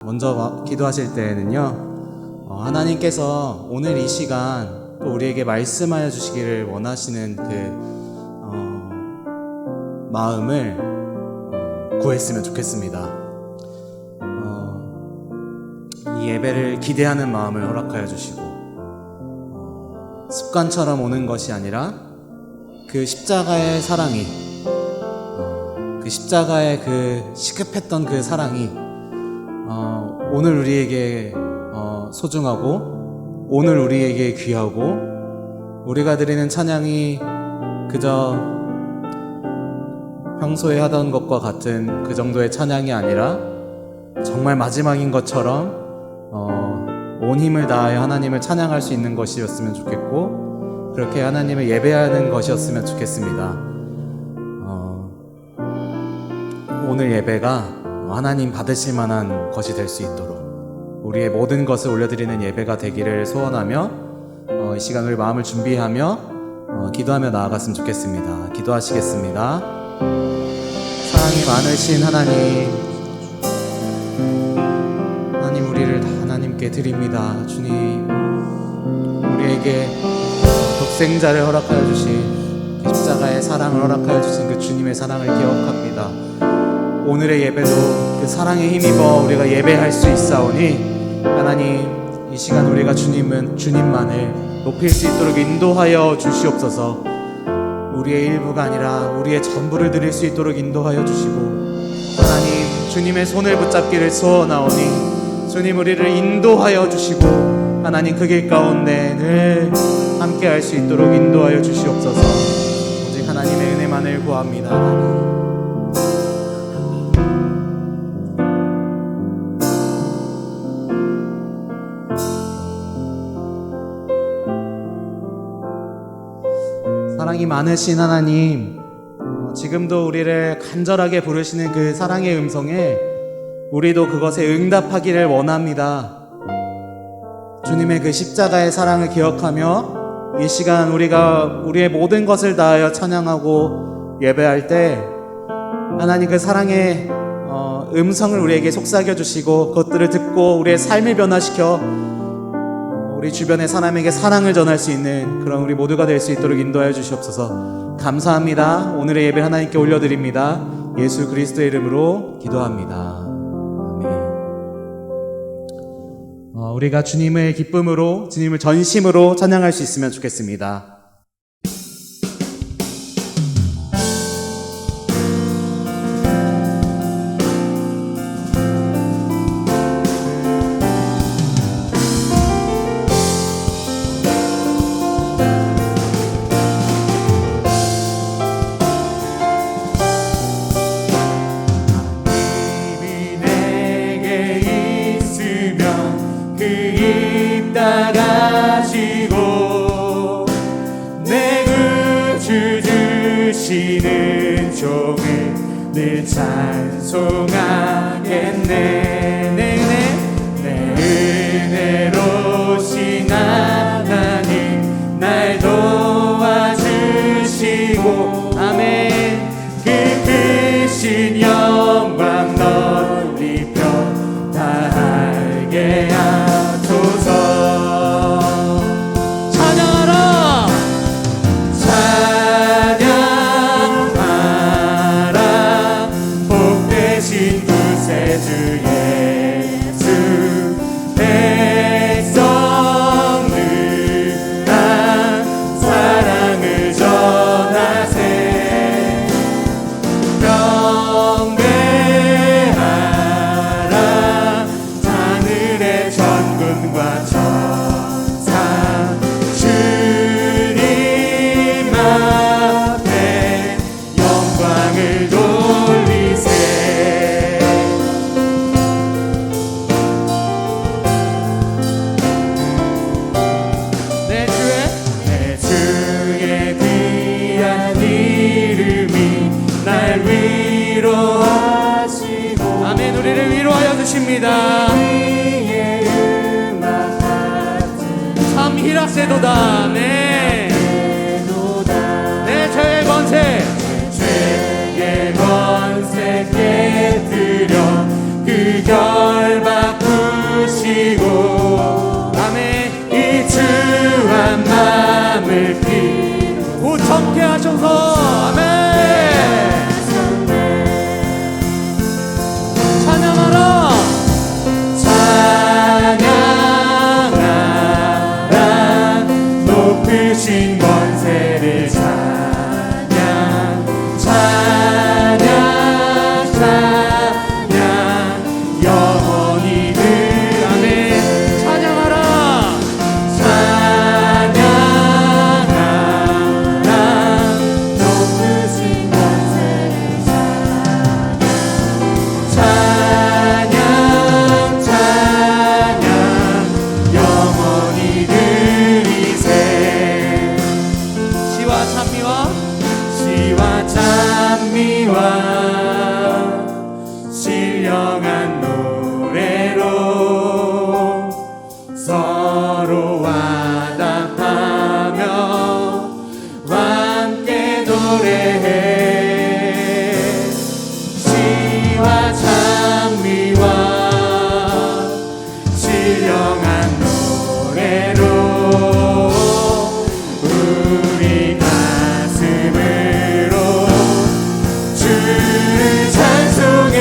먼저 기도하실 때에는요, 하나님께서 오늘 이 시간 또 우리에게 말씀하여 주시기를 원하시는 마음을 구했으면 좋겠습니다. 이 예배를 기대하는 마음을 허락하여 주시고, 습관처럼 오는 것이 아니라 그 십자가의 사랑이, 그 십자가의 그 시급했던 그 사랑이 오늘 우리에게 소중하고, 오늘 우리에게 귀하고, 우리가 드리는 찬양이 그저 평소에 하던 것과 같은 그 정도의 찬양이 아니라 정말 마지막인 것처럼 온 힘을 다하여 하나님을 찬양할 수 있는 것이었으면 좋겠고, 그렇게 하나님을 예배하는 것이었으면 좋겠습니다. 오늘 예배가 하나님 받으실 만한 것이 될 수 있도록 우리의 모든 것을 올려드리는 예배가 되기를 소원하며, 이 시간 우리 마음을 준비하며 기도하며 나아갔으면 좋겠습니다. 기도하시겠습니다. 사랑이 많으신 하나님, 우리를 다 하나님께 드립니다. 주님, 우리에게 독생자를 허락하여 주신, 십자가의 사랑을 허락하여 주신 그 주님의 사랑을 기억합니다. 오늘의 예배도 그 사랑에 힘입어 우리가 예배할 수 있사오니, 하나님, 이 시간 우리가 주님만을 높일 수 있도록 인도하여 주시옵소서. 우리의 일부가 아니라 우리의 전부를 드릴 수 있도록 인도하여 주시고, 하나님, 주님의 손을 붙잡기를 소원하오니 주님, 우리를 인도하여 주시고, 하나님, 그 길 가운데 늘 함께 할 수 있도록 인도하여 주시옵소서. 오직 하나님의 은혜만을 구합니다. 하나님. 사랑이 많으신 하나님, 지금도 우리를 간절하게 부르시는 그 사랑의 음성에 우리도 그것에 응답하기를 원합니다. 주님의 그 십자가의 사랑을 기억하며 이 시간 우리가 우리의 모든 것을 다하여 찬양하고 예배할 때, 하나님 그 사랑의 음성을 우리에게 속삭여 주시고, 그것들을 듣고 우리의 삶을 변화시켜 우리 주변의 사람에게 사랑을 전할 수 있는 그런 우리 모두가 될 수 있도록 인도하여 주시옵소서. 감사합니다. 오늘의 예배 하나님께 올려드립니다. 예수 그리스도의 이름으로 기도합니다. 우리가 주님을 기쁨으로, 주님을 전심으로 찬양할 수 있으면 좋겠습니다. 가지고 내 구주 주시는 종을 늘 찬송하겠네. 내 은혜로신 하나님 날 도와주시고, 아멘. 그 크신 영광 널리 펴다하게 하소서. 참 희락세도다. 네. 내 죄의 권세, 죄의 권세 깨뜨려 그 결박 하소서. 아멘. 찬양하라. 찬양하라 높으신 권세를 찬양 찬양 찬양 영원히 늘 아멘. 찬양하라. 찬양하라 높으신 권세를 찬양 찬양 영원히 누리세 시와 찬미와 시와 찬미와 신령한 노래로 서로 와답하며 함께 노래해 시와 찬미와 신령한 노래로 우리 가슴으로 주를 찬송해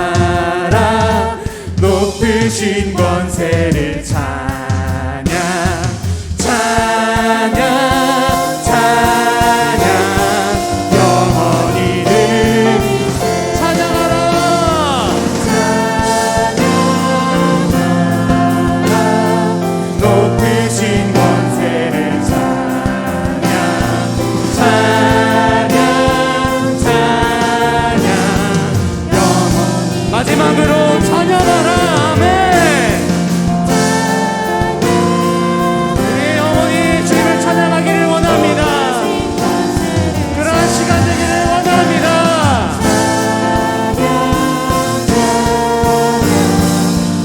찬양하라 높으신 권세를 찬양 찬양 찬양 영원히 늘 찬양하라. 높으신 권세를 찬양 찬양 찬양 영원히 마지막으로 찬양하라. 아멘. 우리 영원히 주님을 찬양하기를 원합니다. 그러한 시간 되기를 원합니다.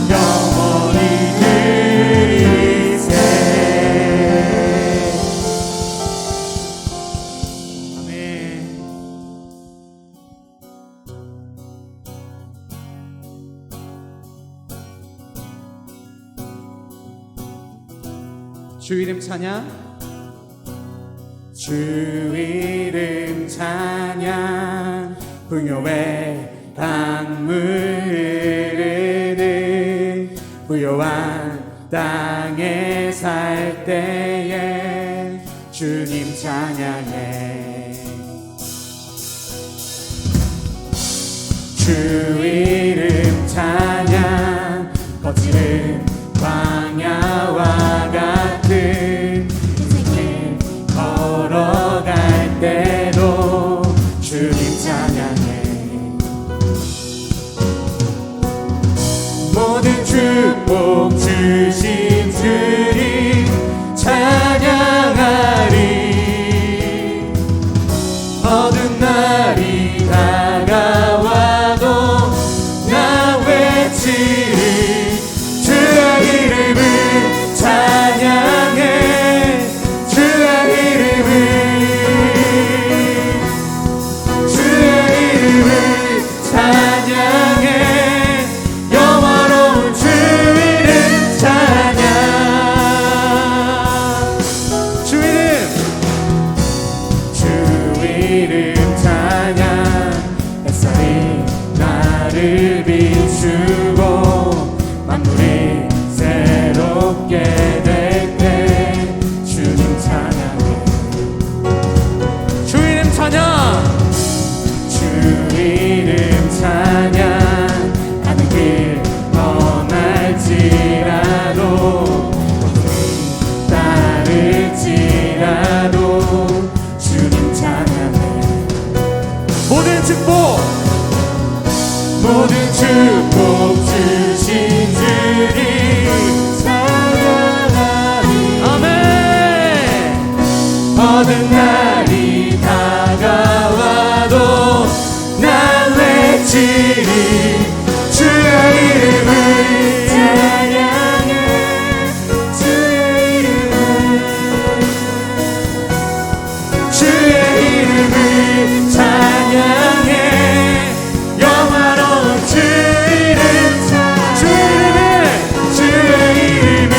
영원히 누리세 아멘. 주 이름 찬양. 주 이름 찬양 풍요의 강물 흐르는 부요한 땅에 살 때에 주님 찬양해 주 이름 찬양 거칠은 광야와 같은 인생을 걸어갈 때도 주님 찬양해 모든 축복 주신 주님 찬양하리 어두운 날이 다가와도 나 외치리 주의 이름을 찬양해 주의 이름을 찬양해 영원로운 주 이름 찬양 주 이름 주 이름 찬양 햇살이 나를 비추고 만물이 새롭게 될 때 주님 찬양해 주 이름 찬양 주 이름 찬양 가는 길 떠날지라도 고통이 따를지라도 주님 찬양해 모든 축복 주신 주님 찬양하리 아멘 어느 날이 다가와도 난 외치리 주의 이름을 찬양해 주의 이름을 찬양해 영화로운 주 이름 주의 이름을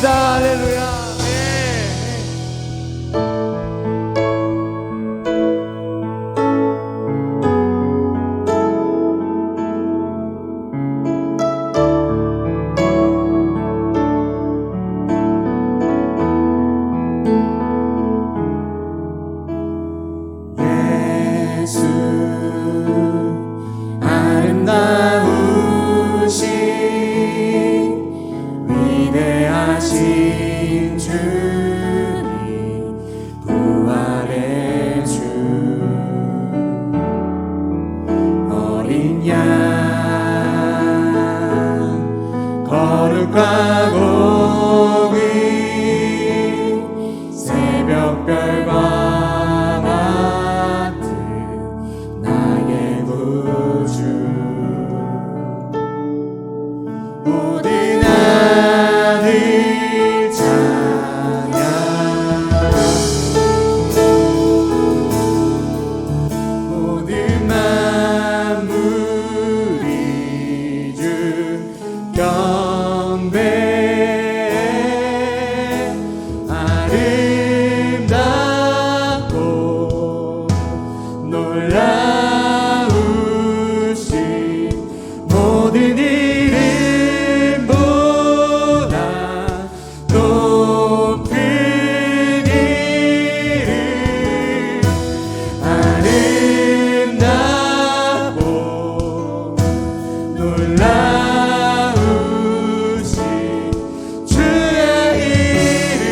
찬양합니다. 할렐루야. 네. 예수 아름다우신 위대하신 주님 부활의 주 어린 양 거룩과 공의 새벽별과 같은 나의 구주 모든 아들 찬양 모든 만물이 주 경배 아름답고 놀라우신 모든 이름보다 높은 이름 아름답고 놀라우신 주의 이름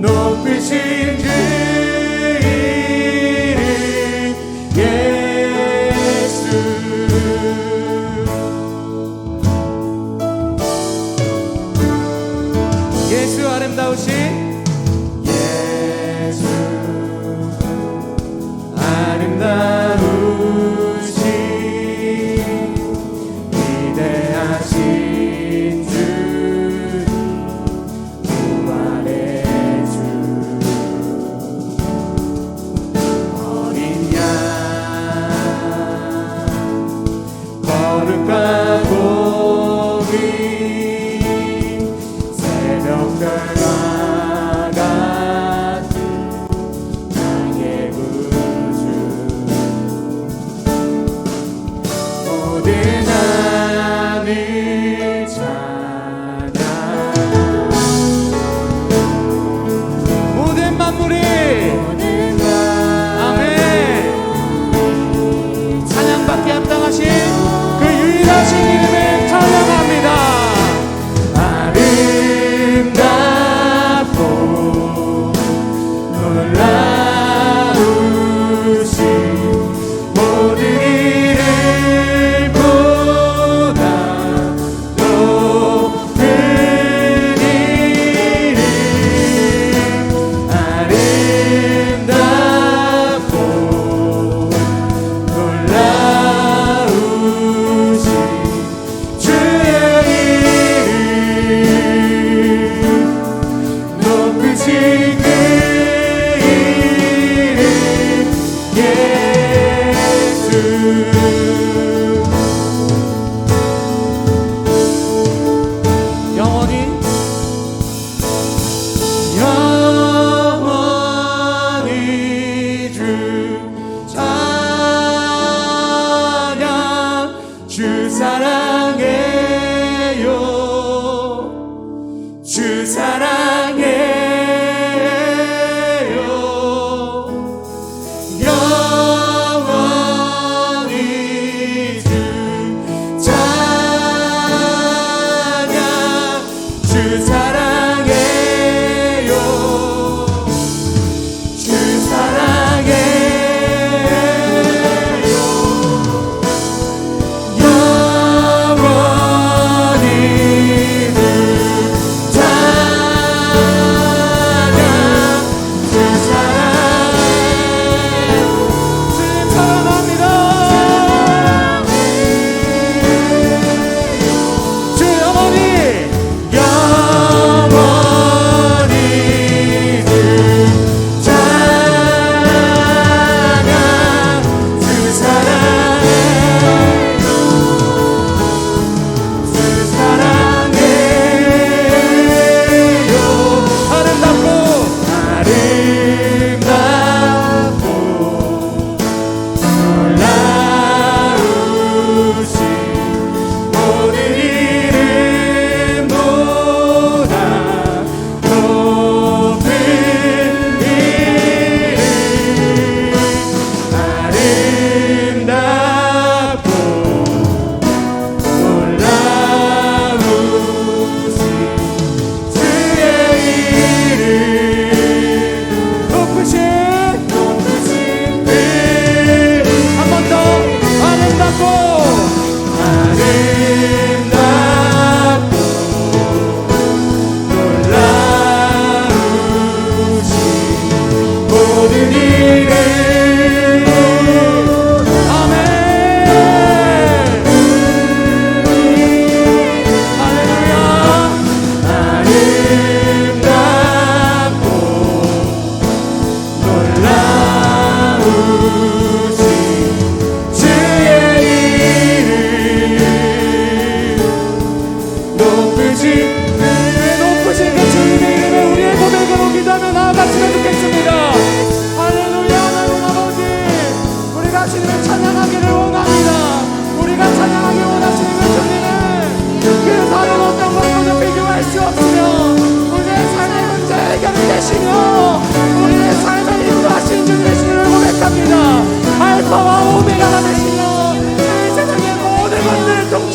높으신 그 이름 예수 예수 아름다우신 예수 아름다우신 위대하신 주 부활의 주 어린 양 거룩과 공의 새벽별과 같은 나의 구주 모든 하늘 찬양 모든 만물이 아멘 찬양받게 합당하신 그 유일하신 이름을 찬양합니다. 아름답고 놀라우신 모든 이름보다 높은 이름 아름답고 놀라우신 주의 이름 높으신 그 이름 예수 영원히 영원히 주 찬양 주 사랑해요 주 사랑해요 영원히 주 찬양 주 사랑해요 주 사랑해요 영원히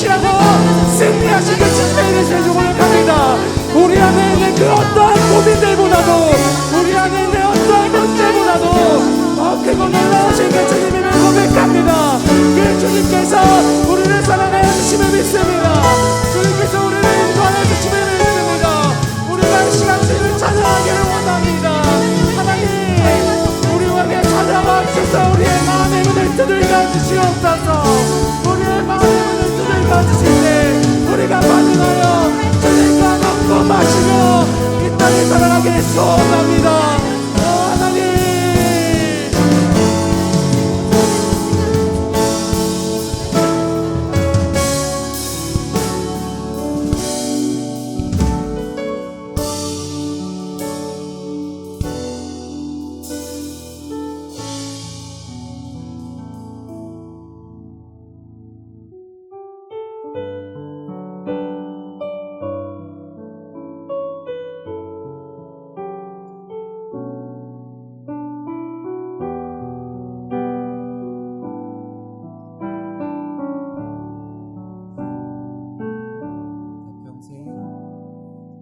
이기시라고 승리하신 그 주님의 이름을 고백합니다. 우리 안에 있는 그 어떠한 고민들보다도 우리 안에 있는 어떠한 문제보다도 더 크고 놀라우신 그 주님을 고백합니다. 그 주님께서 우리를 사랑하여 주심을 믿습니다. 주님께서 우리를 인도하여 주심을 믿습니다. 우리가 이 시간 주님을 찬양하기를 원합니다. 하나님, 우리와 함께 찾아와 주셔서 우리의 마음의 문을 두들겨 주시옵소서. 우리의 마음의 문을 두들겨 주실 때 우리가 반응하여 주님과 먹고 마시며 이 땅을 살아가기를 소원합니다. 하나님,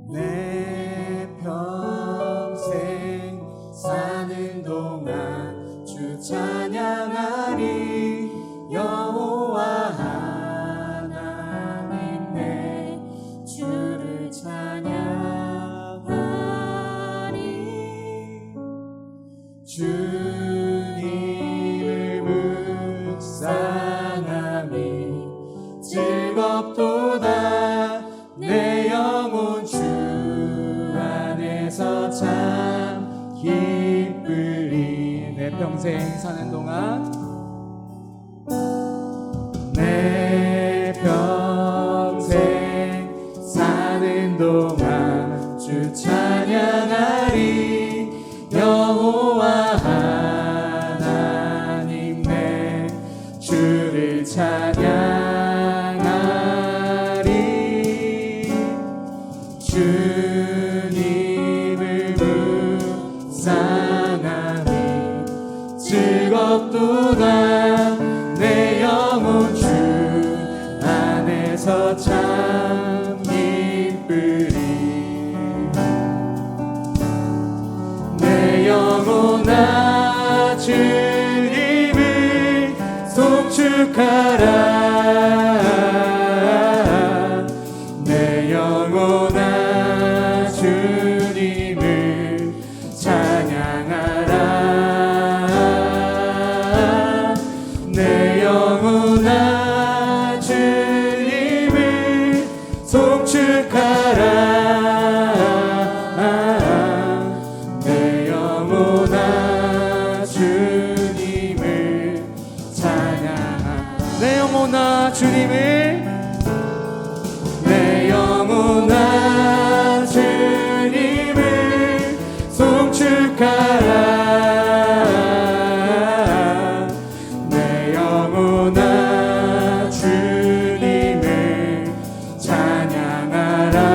내 평생 사는 동안 주 찬양하리. 여호와 하나님 내 주를 찬양하리. 주님을 묵상함이 즐겁도다. 내 영혼 주 안에서 참 기쁘리. 내 평생 사는 동안 내 평생 사는 동안 주 찬양하리. 여호와 하나님 내 주를 찬양하리. 주님을 묵상함이 즐겁도다. 내 영혼 주 안에서 참 기쁘리. 내 영혼아 주님을 송축하라. 내 영혼아 주님을 찬양하라. 내 영혼아 주님을 송축하라. 내 영혼아 주님을 찬양하라. 내 영혼아 주님을 내 영혼아 주님을 송축하라. 내 영혼아 주님을 찬양하라.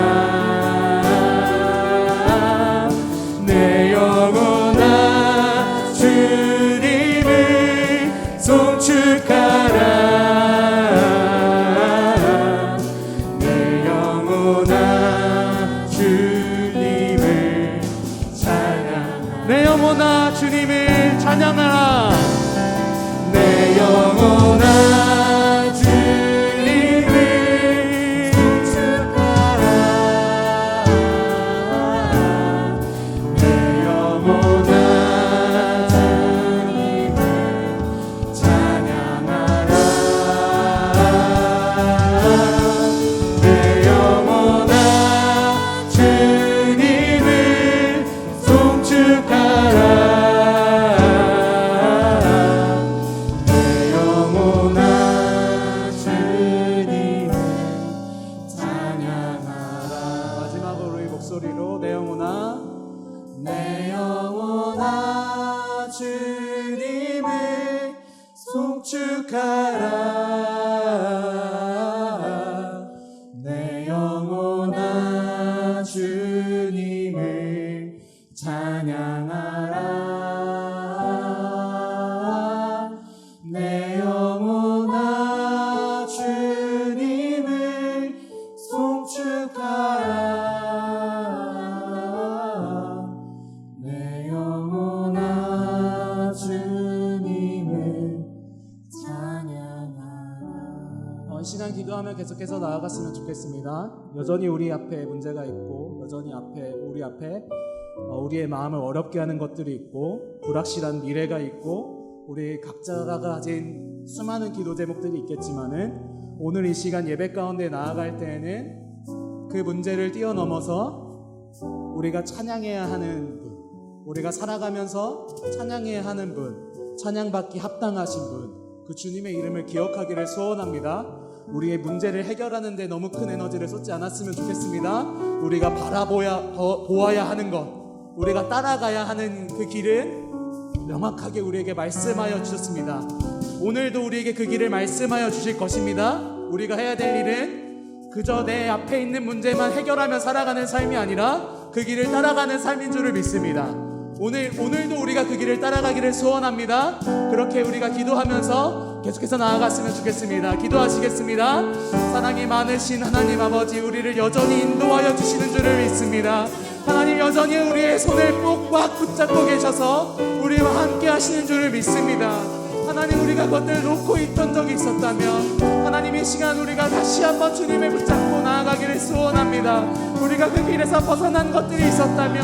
시간 기도하며 계속해서 나아갔으면 좋겠습니다. 여전히 우리 앞에 문제가 있고, 여전히 우리 앞에 우리의 마음을 어렵게 하는 것들이 있고, 불확실한 미래가 있고, 우리 각자가 가진 수많은 기도 제목들이 있겠지만은, 오늘 이 시간 예배 가운데 나아갈 때에는 그 문제를 뛰어넘어서 우리가 찬양해야 하는 분, 우리가 살아가면서 찬양해야 하는 분, 찬양받기 합당하신 분, 그 주님의 이름을 기억하기를 소원합니다. 우리의 문제를 해결하는 데 너무 큰 에너지를 쏟지 않았으면 좋겠습니다. 우리가 보아야 하는 것, 우리가 따라가야 하는 그 길은 명확하게 우리에게 말씀하여 주셨습니다. 오늘도 우리에게 그 길을 말씀하여 주실 것입니다. 우리가 해야 될 일은 그저 내 앞에 있는 문제만 해결하며 살아가는 삶이 아니라 그 길을 따라가는 삶인 줄을 믿습니다. 오늘도 우리가 그 길을 따라가기를 소원합니다. 그렇게 우리가 기도하면서 계속해서 나아갔으면 좋겠습니다. 기도하시겠습니다. 사랑이 많으신 하나님 아버지, 우리를 여전히 인도하여 주시는 줄을 믿습니다. 하나님 여전히 우리의 손을 꼭 붙잡고 계셔서 우리와 함께 하시는 줄을 믿습니다. 하나님, 우리가 그것들을 놓고 있던 적이 있었다면 하나님, 이 시간 우리가 다시 한번 주님을 붙잡고 나아가기를 소원합니다. 우리가 그 길에서 벗어난 것들이 있었다면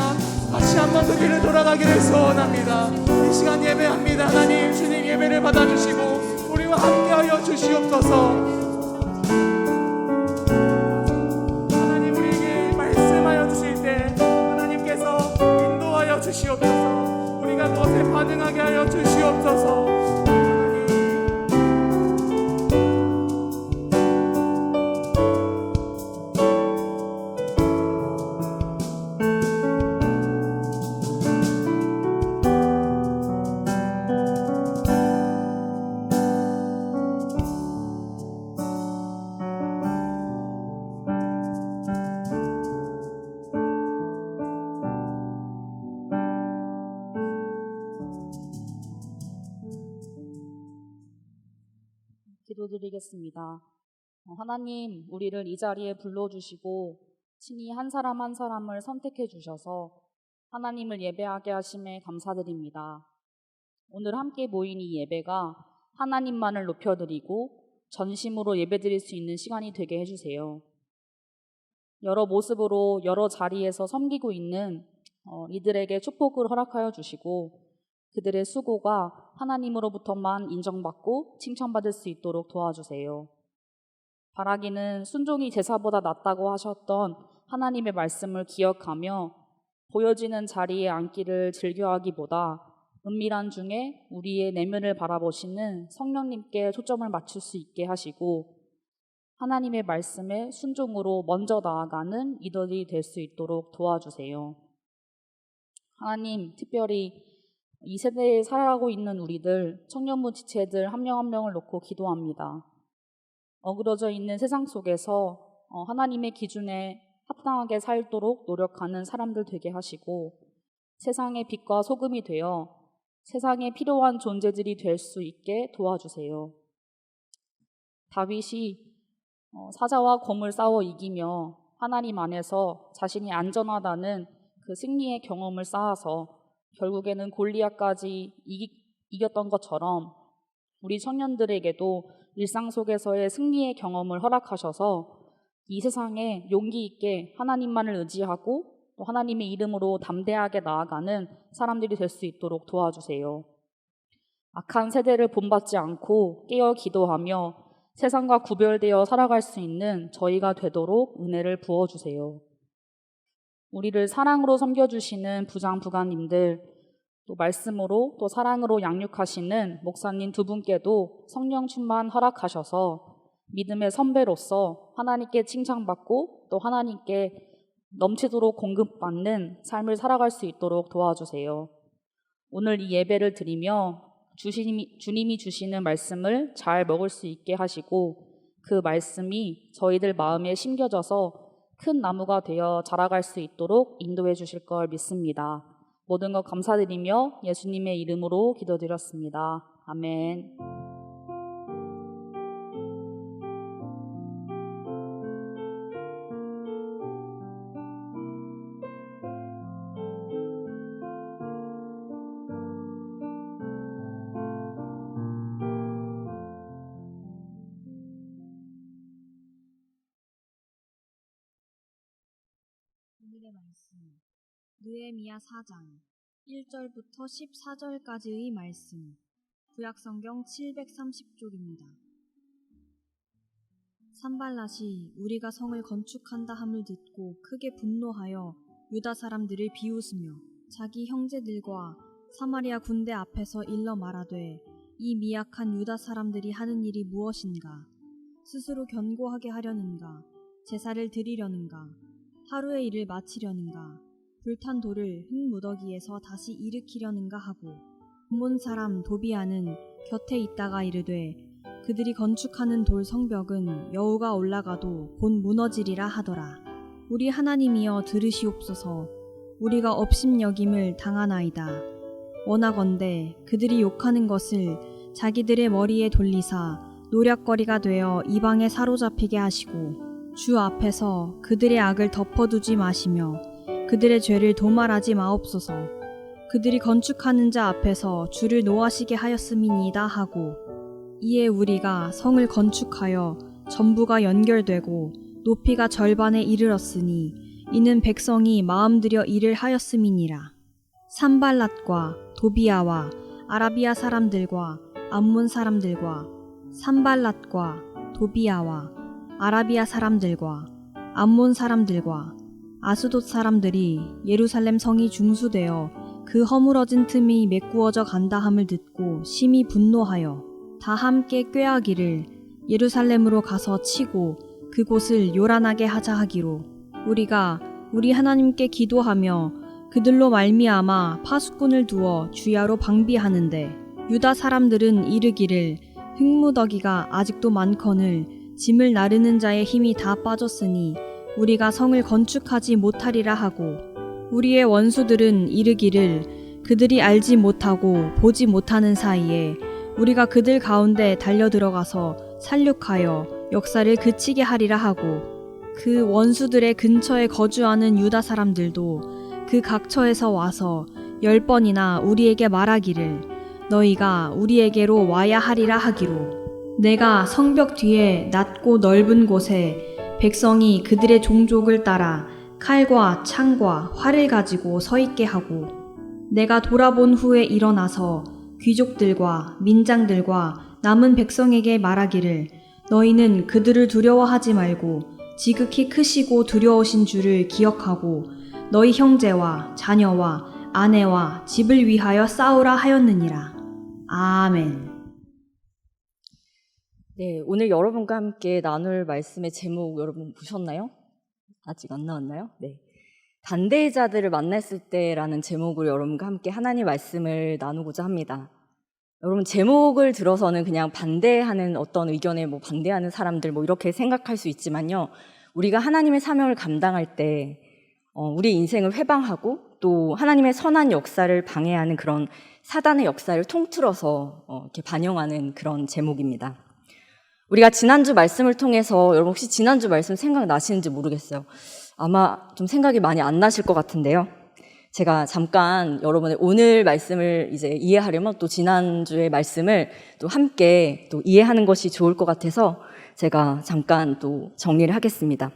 다시 한번 그 길을 돌아가기를 소원합니다. 이 시간 예배합니다. 하나님, 주님 예배를 받아주시고 우리와 함께하여 주시옵소서. 하나님, 우리에게 말씀하여 주실 때 하나님께서 인도하여 주시옵소서. 우리가 그것에 반응하게 하여 주시옵소서. 기도드리겠습니다. 하나님, 우리를 이 자리에 불러주시고 친히 한 사람 한 사람을 선택해 주셔서 하나님을 예배하게 하심에 감사드립니다. 오늘 함께 모인 이 예배가 하나님만을 높여드리고 전심으로 예배드릴 수 있는 시간이 되게 해주세요. 여러 모습으로 여러 자리에서 섬기고 있는 이들에게 축복을 허락하여 주시고 그들의 수고가 하나님으로부터만 인정받고 칭찬받을 수 있도록 도와주세요. 바라기는 순종이 제사보다 낫다고 하셨던 하나님의 말씀을 기억하며 보여지는 자리에 앉기를 즐겨하기보다 은밀한 중에 우리의 내면을 바라보시는 성령님께 초점을 맞출 수 있게 하시고 하나님의 말씀에 순종으로 먼저 나아가는 이들이 될 수 있도록 도와주세요. 하나님, 특별히 이 세대에 살아가고 있는 우리들, 청년부 지체들 한 명 한 명을 놓고 기도합니다. 어그러져 있는 세상 속에서 하나님의 기준에 합당하게 살도록 노력하는 사람들 되게 하시고 세상의 빛과 소금이 되어 세상에 필요한 존재들이 될 수 있게 도와주세요. 다윗이 사자와 곰을 싸워 이기며 하나님 안에서 자신이 안전하다는 그 승리의 경험을 쌓아서 결국에는 골리앗까지 이겼던 것처럼 우리 청년들에게도 일상 속에서의 승리의 경험을 허락하셔서 이 세상에 용기 있게 하나님만을 의지하고 또 하나님의 이름으로 담대하게 나아가는 사람들이 될 수 있도록 도와주세요. 악한 세대를 본받지 않고 깨어 기도하며 세상과 구별되어 살아갈 수 있는 저희가 되도록 은혜를 부어주세요. 우리를 사랑으로 섬겨주시는 부장, 부관님들, 또 말씀으로 또 사랑으로 양육하시는 목사님 두 분께도 성령 충만 허락하셔서 믿음의 선배로서 하나님께 칭찬받고 또 하나님께 넘치도록 공급받는 삶을 살아갈 수 있도록 도와주세요. 오늘 이 예배를 드리며 주님이 주시는 말씀을 잘 먹을 수 있게 하시고 그 말씀이 저희들 마음에 심겨져서 큰 나무가 되어 자라갈 수 있도록 인도해 주실 걸 믿습니다. 모든 것 감사드리며 예수님의 이름으로 기도드렸습니다. 아멘. 오늘의 말씀 느헤미야 4장 1절부터 14절까지의 말씀 구약성경 730쪽입니다. 산발랏이 우리가 성을 건축한다 함을 듣고 크게 분노하여 유다 사람들을 비웃으며 자기 형제들과 사마리아 군대 앞에서 일러 말하되 이 미약한 유다 사람들이 하는 일이 무엇인가? 스스로 견고하게 하려는가? 제사를 드리려는가? 하루의 일을 마치려는가? 불탄 돌을 흙무더기에서 다시 일으키려는가 하고 암몬 사람 도비아는 곁에 있다가 이르되 그들이 건축하는 돌 성벽은 여우가 올라가도 곧 무너지리라 하더라. 우리 하나님이여 들으시옵소서. 우리가 업심여김을 당하나이다. 원하건대 그들이 욕하는 것을 자기들의 머리에 돌리사 노략거리가 되어 이방에 사로잡히게 하시고 주 앞에서 그들의 악을 덮어두지 마시며 그들의 죄를 도말하지 마옵소서. 그들이 건축하는 자 앞에서 주를 노하시게 하였음이니이다 하고 이에 우리가 성을 건축하여 전부가 연결되고 높이가 절반에 이르렀으니 이는 백성이 마음들여 일을 하였음이니라. 산발랏과 도비아와 아라비아 사람들과 암몬 사람들과 산발랏과 도비아와 아라비아 사람들과 암몬 사람들과 아스돗 사람들이 예루살렘 성이 중수되어 그 허물어진 틈이 메꾸어져 간다 함을 듣고 심히 분노하여 다 함께 꾀하기를 예루살렘으로 가서 치고 그곳을 요란하게 하자 하기로 우리가 우리 하나님께 기도하며 그들로 말미암아 파수꾼을 두어 주야로 방비하는데 유다 사람들은 이르기를 흙무더기가 아직도 많거늘 짐을 나르는 자의 힘이 다 빠졌으니 우리가 성을 건축하지 못하리라 하고 우리의 원수들은 이르기를 그들이 알지 못하고 보지 못하는 사이에 우리가 그들 가운데 달려들어가서 살육하여 역사를 그치게 하리라 하고 그 원수들의 근처에 거주하는 유다 사람들도 그 각처에서 와서 10번이나 우리에게 말하기를 너희가 우리에게로 와야 하리라 하기로 내가 성벽 뒤에 낮고 넓은 곳에 백성이 그들의 종족을 따라 칼과 창과 활을 가지고 서 있게 하고 내가 돌아본 후에 일어나서 귀족들과 민장들과 남은 백성에게 말하기를 너희는 그들을 두려워하지 말고 지극히 크시고 두려우신 주를 기억하고 너희 형제와 자녀와 아내와 집을 위하여 싸우라 하였느니라. 아멘. 네, 오늘 여러분과 함께 나눌 말씀의 제목 여러분 보셨나요? 아직 안 나왔나요? 네. 반대의 자들을 만났을 때라는 제목으로 여러분과 함께 하나님 말씀을 나누고자 합니다. 여러분 제목을 들어서는 그냥 반대하는 어떤 의견에 반대하는 사람들 이렇게 생각할 수 있지만요. 우리가 하나님의 사명을 감당할 때 우리 인생을 회방하고 또 하나님의 선한 역사를 방해하는 그런 사단의 역사를 통틀어서 이렇게 반영하는 그런 제목입니다. 우리가 지난주 말씀을 통해서 여러분 혹시 지난주 말씀 생각나시는지 모르겠어요. 아마 좀 생각이 많이 안 나실 것 같은데요. 제가 잠깐 여러분의 오늘 말씀을 이제 이해하려면 또 지난주의 말씀을 또 함께 또 이해하는 것이 좋을 것 같아서 제가 잠깐 또 정리를 하겠습니다.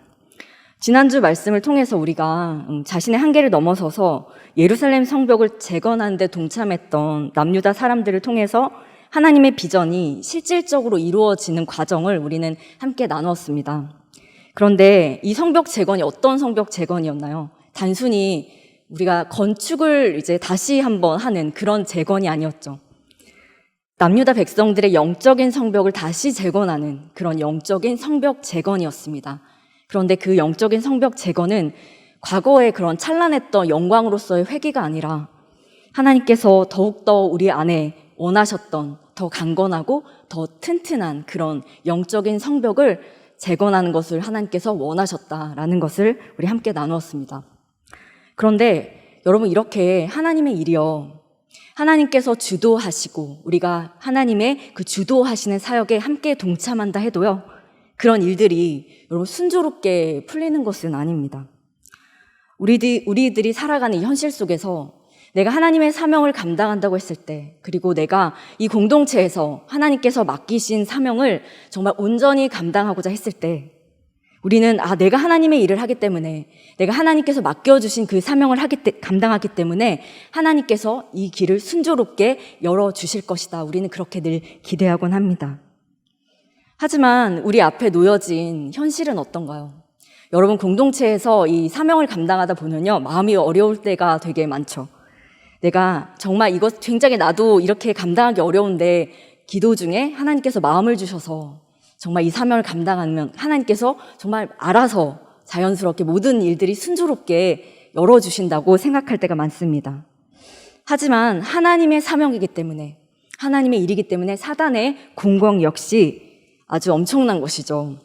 지난주 말씀을 통해서 우리가 자신의 한계를 넘어서서 예루살렘 성벽을 재건하는 데 동참했던 남유다 사람들을 통해서 하나님의 비전이 실질적으로 이루어지는 과정을 우리는 함께 나누었습니다. 그런데 이 성벽 재건이 어떤 성벽 재건이었나요? 단순히 우리가 건축을 이제 다시 한번 하는 그런 재건이 아니었죠. 남유다 백성들의 영적인 성벽을 다시 재건하는 그런 영적인 성벽 재건이었습니다. 그런데 그 영적인 성벽 재건은 과거의 그런 찬란했던 영광으로서의 회개가 아니라 하나님께서 더욱더 우리 안에 원하셨던 더 강건하고 더 튼튼한 그런 영적인 성벽을 재건하는 것을 하나님께서 원하셨다라는 것을 우리 함께 나누었습니다. 그런데 여러분 이렇게 하나님의 일이요. 하나님께서 주도하시고 우리가 하나님의 그 주도하시는 사역에 함께 동참한다 해도요. 그런 일들이 여러분 순조롭게 풀리는 것은 아닙니다. 우리들이 살아가는 이 현실 속에서 내가 하나님의 사명을 감당한다고 했을 때 그리고 내가 이 공동체에서 하나님께서 맡기신 사명을 정말 온전히 감당하고자 했을 때 우리는 내가 하나님의 일을 하기 때문에, 내가 하나님께서 맡겨주신 그 사명을 감당하기 때문에 하나님께서 이 길을 순조롭게 열어주실 것이다. 우리는 그렇게 늘 기대하곤 합니다. 하지만 우리 앞에 놓여진 현실은 어떤가요? 여러분, 공동체에서 이 사명을 감당하다 보면요, 마음이 어려울 때가 되게 많죠. 내가 정말 이것 굉장히 나도 이렇게 감당하기 어려운데 기도 중에 하나님께서 마음을 주셔서 정말 이 사명을 감당하면 하나님께서 정말 알아서 자연스럽게 모든 일들이 순조롭게 열어주신다고 생각할 때가 많습니다. 하지만 하나님의 사명이기 때문에, 하나님의 일이기 때문에 사단의 공격 역시 아주 엄청난 것이죠.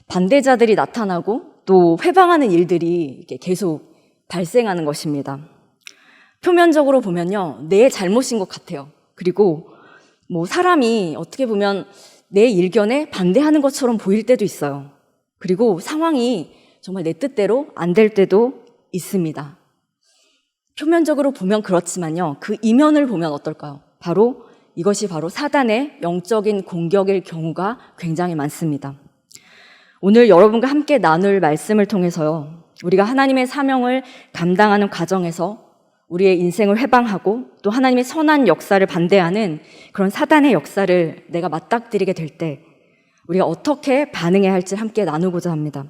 반대자들이 나타나고 또 회방하는 일들이 이렇게 계속 발생하는 것입니다. 표면적으로 보면요, 내 잘못인 것 같아요. 그리고 사람이 어떻게 보면 내 일견에 반대하는 것처럼 보일 때도 있어요. 그리고 상황이 정말 내 뜻대로 안 될 때도 있습니다. 표면적으로 보면 그렇지만요, 그 이면을 보면 어떨까요? 이것이 바로 사단의 영적인 공격일 경우가 굉장히 많습니다. 오늘 여러분과 함께 나눌 말씀을 통해서요, 우리가 하나님의 사명을 감당하는 과정에서 우리의 인생을 회방하고 또 하나님의 선한 역사를 반대하는 그런 사단의 역사를 내가 맞닥뜨리게 될 때 우리가 어떻게 반응해야 할지 함께 나누고자 합니다.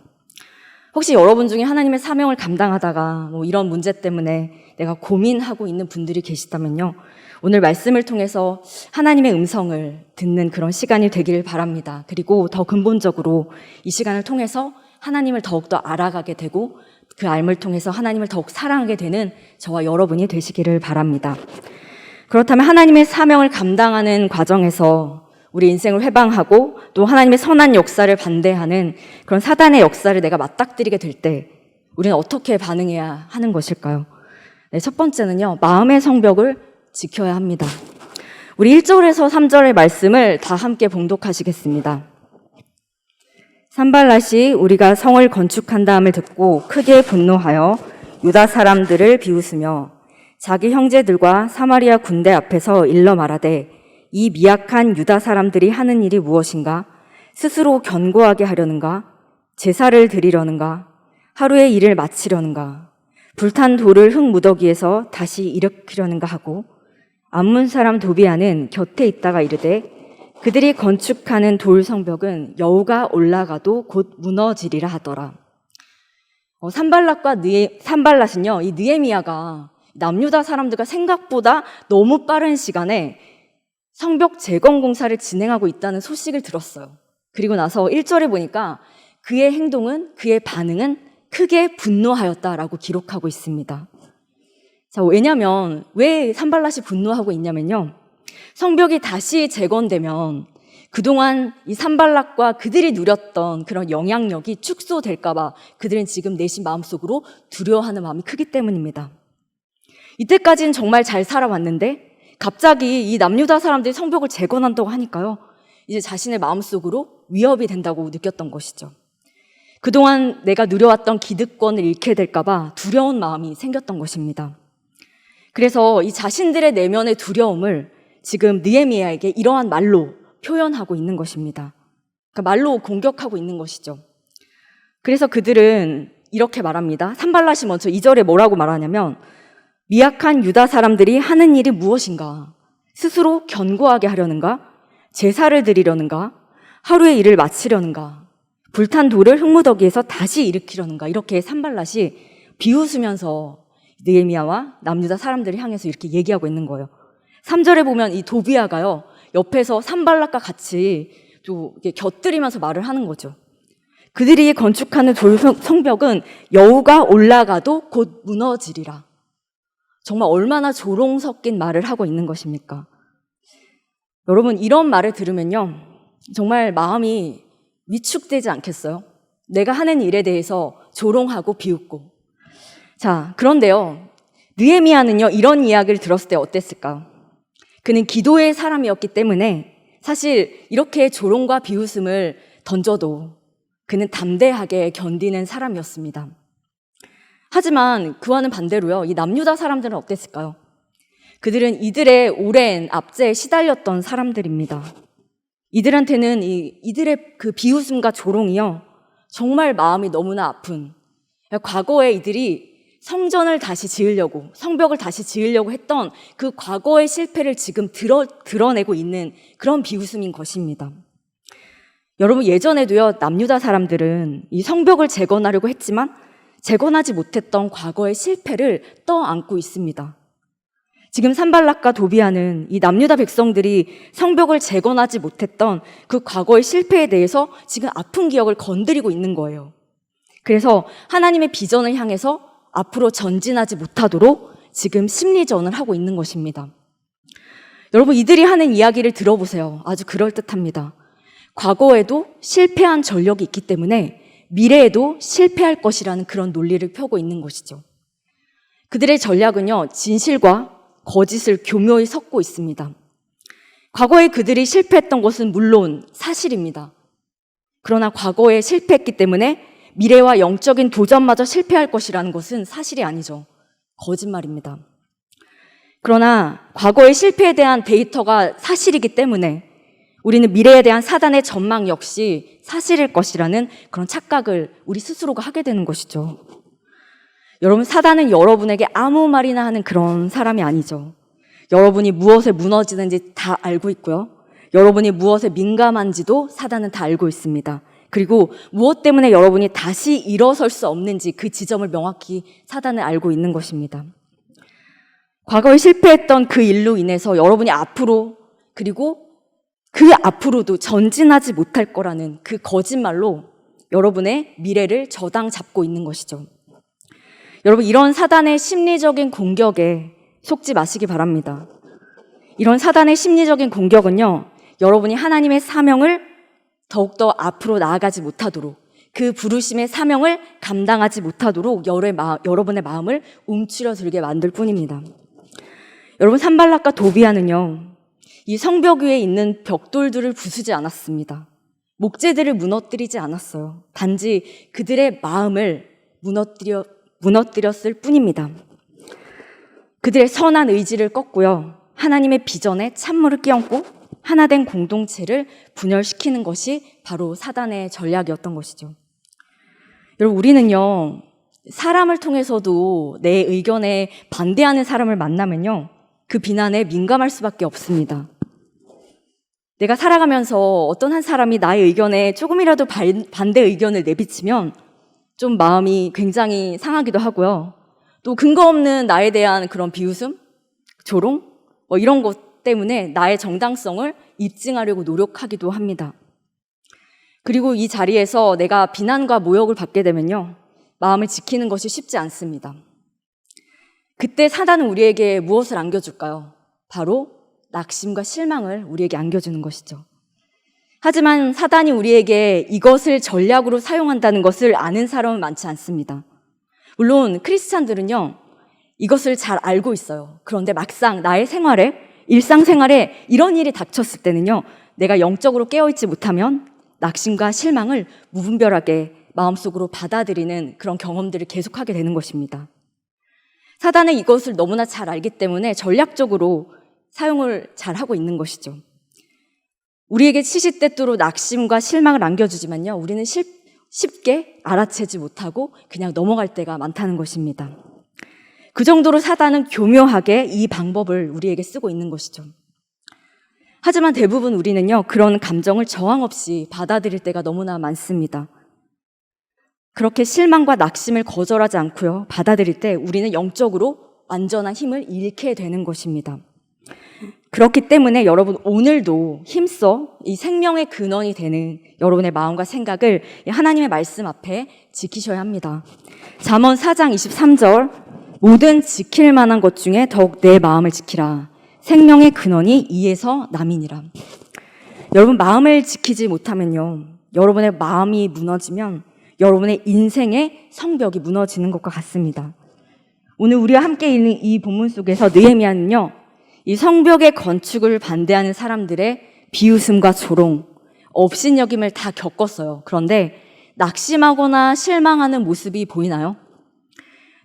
혹시 여러분 중에 하나님의 사명을 감당하다가 이런 문제 때문에 내가 고민하고 있는 분들이 계시다면요, 오늘 말씀을 통해서 하나님의 음성을 듣는 그런 시간이 되기를 바랍니다. 그리고 더 근본적으로 이 시간을 통해서 하나님을 더욱더 알아가게 되고 그 알을 통해서 하나님을 더욱 사랑하게 되는 저와 여러분이 되시기를 바랍니다. 그렇다면 하나님의 사명을 감당하는 과정에서 우리 인생을 회방하고 또 하나님의 선한 역사를 반대하는 그런 사단의 역사를 내가 맞닥뜨리게 될 때 우리는 어떻게 반응해야 하는 것일까요? 네, 첫 번째는요, 마음의 성벽을 지켜야 합니다. 우리 1절에서 3절의 말씀을 다 함께 봉독하시겠습니다. 산발랏이 우리가 성을 건축한 다음을 듣고 크게 분노하여 유다 사람들을 비웃으며 자기 형제들과 사마리아 군대 앞에서 일러 말하되 이 미약한 유다 사람들이 하는 일이 무엇인가? 스스로 견고하게 하려는가? 제사를 드리려는가? 하루의 일을 마치려는가? 불탄 돌을 흙무더기에서 다시 일으키려는가 하고 암몬 사람 도비아는 곁에 있다가 이르되 그들이 건축하는 돌 성벽은 여우가 올라가도 곧 무너지리라 하더라. 산발랏은요, 이 느헤미야가 남유다 사람들과 생각보다 너무 빠른 시간에 성벽 재건 공사를 진행하고 있다는 소식을 들었어요. 그리고 나서 1절에 보니까 그의 행동은, 그의 반응은 크게 분노하였다라고 기록하고 있습니다. 자, 왜냐면 왜 산발랏이 분노하고 있냐면요, 성벽이 다시 재건되면 그동안 이 산발랏과 그들이 누렸던 그런 영향력이 축소될까 봐 그들은 지금 내심 마음속으로 두려워하는 마음이 크기 때문입니다. 이때까지는 정말 잘 살아왔는데 갑자기 이 남유다 사람들이 성벽을 재건한다고 하니까요, 이제 자신의 마음속으로 위협이 된다고 느꼈던 것이죠. 그동안 내가 누려왔던 기득권을 잃게 될까 봐 두려운 마음이 생겼던 것입니다. 그래서 이 자신들의 내면의 두려움을 지금 느헤미야에게 이러한 말로 표현하고 있는 것입니다. 그러니까 말로 공격하고 있는 것이죠. 그래서 그들은 이렇게 말합니다. 산발랏이 먼저 2절에 뭐라고 말하냐면 미약한 유다 사람들이 하는 일이 무엇인가? 스스로 견고하게 하려는가? 제사를 드리려는가? 하루의 일을 마치려는가? 불탄 돌을 흙무더기에서 다시 일으키려는가? 이렇게 산발랏이 비웃으면서 느헤미야와 남유다 사람들을 향해서 이렇게 얘기하고 있는 거예요. 3절에 보면 이 도비아가요, 옆에서 산발랏과 같이 또 이렇게 곁들이면서 말을 하는 거죠. 그들이 건축하는 돌 성벽은 여우가 올라가도 곧 무너지리라. 정말 얼마나 조롱 섞인 말을 하고 있는 것입니까? 여러분, 이런 말을 들으면요, 정말 마음이 위축되지 않겠어요? 내가 하는 일에 대해서 조롱하고 비웃고. 자, 그런데요, 느헤미야는요, 이런 이야기를 들었을 때 어땠을까요? 그는 기도의 사람이었기 때문에 사실 이렇게 조롱과 비웃음을 던져도 그는 담대하게 견디는 사람이었습니다. 하지만 그와는 반대로요, 이 남유다 사람들은 어땠을까요? 그들은 이들의 오랜 압제에 시달렸던 사람들입니다. 이들한테는 이들의 그 비웃음과 조롱이요, 정말 마음이 너무나 아픈, 과거에 이들이 성전을 다시 지으려고, 성벽을 다시 지으려고 했던 그 과거의 실패를 지금 드러내고 있는 그런 비웃음인 것입니다. 여러분, 예전에도요, 남유다 사람들은 이 성벽을 재건하려고 했지만 재건하지 못했던 과거의 실패를 떠안고 있습니다. 지금 산발락과 도비아는 이 남유다 백성들이 성벽을 재건하지 못했던 그 과거의 실패에 대해서 지금 아픈 기억을 건드리고 있는 거예요. 그래서 하나님의 비전을 향해서 앞으로 전진하지 못하도록 지금 심리전을 하고 있는 것입니다. 여러분, 이들이 하는 이야기를 들어보세요. 아주 그럴듯합니다. 과거에도 실패한 전력이 있기 때문에 미래에도 실패할 것이라는 그런 논리를 펴고 있는 것이죠. 그들의 전략은요, 진실과 거짓을 교묘히 섞고 있습니다. 과거에 그들이 실패했던 것은 물론 사실입니다. 그러나 과거에 실패했기 때문에 미래와 영적인 도전마저 실패할 것이라는 것은 사실이 아니죠. 거짓말입니다. 그러나 과거의 실패에 대한 데이터가 사실이기 때문에 우리는 미래에 대한 사단의 전망 역시 사실일 것이라는 그런 착각을 우리 스스로가 하게 되는 것이죠. 여러분, 사단은 여러분에게 아무 말이나 하는 그런 사람이 아니죠. 여러분이 무엇에 무너지는지 다 알고 있고요. 여러분이 무엇에 민감한지도 사단은 다 알고 있습니다. 그리고 무엇 때문에 여러분이 다시 일어설 수 없는지 그 지점을 명확히 사단은 알고 있는 것입니다. 과거에 실패했던 그 일로 인해서 여러분이 앞으로, 그리고 그 앞으로도 전진하지 못할 거라는 그 거짓말로 여러분의 미래를 저당 잡고 있는 것이죠. 여러분, 이런 사단의 심리적인 공격에 속지 마시기 바랍니다. 이런 사단의 심리적인 공격은요, 여러분이 하나님의 사명을 더욱더 앞으로 나아가지 못하도록, 그 부르심의 사명을 감당하지 못하도록 여러분의 마음을 움츠러들게 만들 뿐입니다. 여러분, 산발락과 도비아는요, 이 성벽 위에 있는 벽돌들을 부수지 않았습니다. 목재들을 무너뜨리지 않았어요. 단지 그들의 마음을 무너뜨렸을 뿐입니다. 그들의 선한 의지를 꺾고요, 하나님의 비전에 찬물을 끼얹고 하나된 공동체를 분열시키는 것이 바로 사단의 전략이었던 것이죠. 여러분, 우리는요, 사람을 통해서도 내 의견에 반대하는 사람을 만나면요, 그 비난에 민감할 수밖에 없습니다. 내가 살아가면서 어떤 한 사람이 나의 의견에 조금이라도 반대 의견을 내비치면 좀 마음이 굉장히 상하기도 하고요. 또 근거 없는 나에 대한 그런 비웃음, 조롱, 이런 것 때문에 나의 정당성을 입증하려고 노력하기도 합니다. 그리고 이 자리에서 내가 비난과 모욕을 받게 되면요, 마음을 지키는 것이 쉽지 않습니다. 그때 사단은 우리에게 무엇을 안겨줄까요? 바로 낙심과 실망을 우리에게 안겨주는 것이죠. 하지만 사단이 우리에게 이것을 전략으로 사용한다는 것을 아는 사람은 많지 않습니다. 물론 크리스찬들은요, 이것을 잘 알고 있어요. 그런데 막상 나의 생활에, 일상생활에 이런 일이 닥쳤을 때는요, 내가 영적으로 깨어있지 못하면 낙심과 실망을 무분별하게 마음속으로 받아들이는 그런 경험들을 계속하게 되는 것입니다. 사단은 이것을 너무나 잘 알기 때문에 전략적으로 사용을 잘 하고 있는 것이죠. 우리에게 시시때때로 낙심과 실망을 안겨주지만요, 우리는 쉽게 알아채지 못하고 그냥 넘어갈 때가 많다는 것입니다. 그 정도로 사단은 교묘하게 이 방법을 우리에게 쓰고 있는 것이죠. 하지만 대부분 우리는요, 그런 감정을 저항 없이 받아들일 때가 너무나 많습니다. 그렇게 실망과 낙심을 거절하지 않고요, 받아들일 때 우리는 영적으로 완전한 힘을 잃게 되는 것입니다. 그렇기 때문에 여러분, 오늘도 힘써 이 생명의 근원이 되는 여러분의 마음과 생각을 하나님의 말씀 앞에 지키셔야 합니다. 잠언 4장 23절, 모든 지킬 만한 것 중에 더욱 내 마음을 지키라. 생명의 근원이 이에서 남이니라. 여러분, 마음을 지키지 못하면요, 여러분의 마음이 무너지면 여러분의 인생의 성벽이 무너지는 것과 같습니다. 오늘 우리와 함께 있는 이 본문 속에서 느헤미야는요, 이 성벽의 건축을 반대하는 사람들의 비웃음과 조롱, 업신여김을 다 겪었어요. 그런데 낙심하거나 실망하는 모습이 보이나요?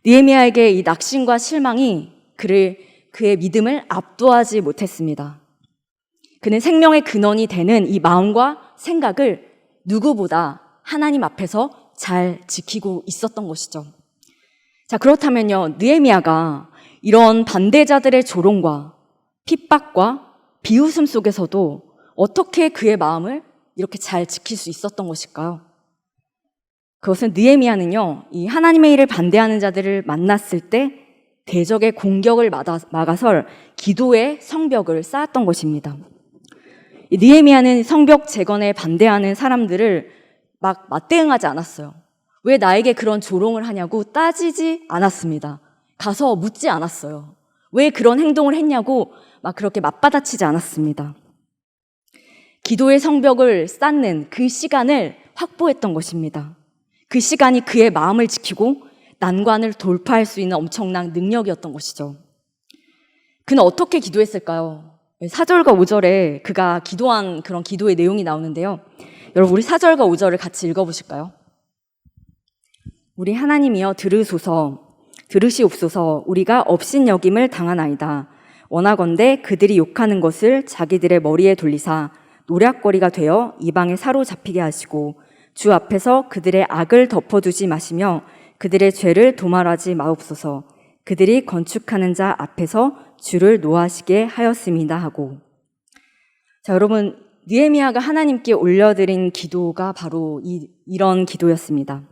느헤미야에게 이 낙심과 실망이 그의 믿음을 압도하지 못했습니다. 그는 생명의 근원이 되는 이 마음과 생각을 누구보다 하나님 앞에서 잘 지키고 있었던 것이죠. 자, 그렇다면요, 느헤미야가 이런 반대자들의 조롱과 핍박과 비웃음 속에서도 어떻게 그의 마음을 이렇게 잘 지킬 수 있었던 것일까요? 그것은 느헤미야는요, 이 하나님의 일을 반대하는 자들을 만났을 때 대적의 공격을 막아설 기도의 성벽을 쌓았던 것입니다. 이 느헤미야는 성벽 재건에 반대하는 사람들을 막 맞대응하지 않았어요. 왜 나에게 그런 조롱을 하냐고 따지지 않았습니다. 가서 묻지 않았어요. 왜 그런 행동을 했냐고 막 그렇게 맞받아치지 않았습니다. 기도의 성벽을 쌓는 그 시간을 확보했던 것입니다. 그 시간이 그의 마음을 지키고 난관을 돌파할 수 있는 엄청난 능력이었던 것이죠. 그는 어떻게 기도했을까요? 4절과 5절에 그가 기도한 그런 기도의 내용이 나오는데요. 여러분, 우리 4절과 5절을 같이 읽어보실까요? 우리 하나님이여 들으시옵소서. 우리가 업신여김을 당하나이다. 원하건대 그들이 욕하는 것을 자기들의 머리에 돌리사 노략거리가 되어 이방에 사로잡히게 하시고 주 앞에서 그들의 악을 덮어두지 마시며 그들의 죄를 도말하지 마옵소서. 그들이 건축하는 자 앞에서 주를 노하시게 하였습니다 하고. 자, 여러분, 느헤미야가 하나님께 올려드린 기도가 바로 이런 기도였습니다.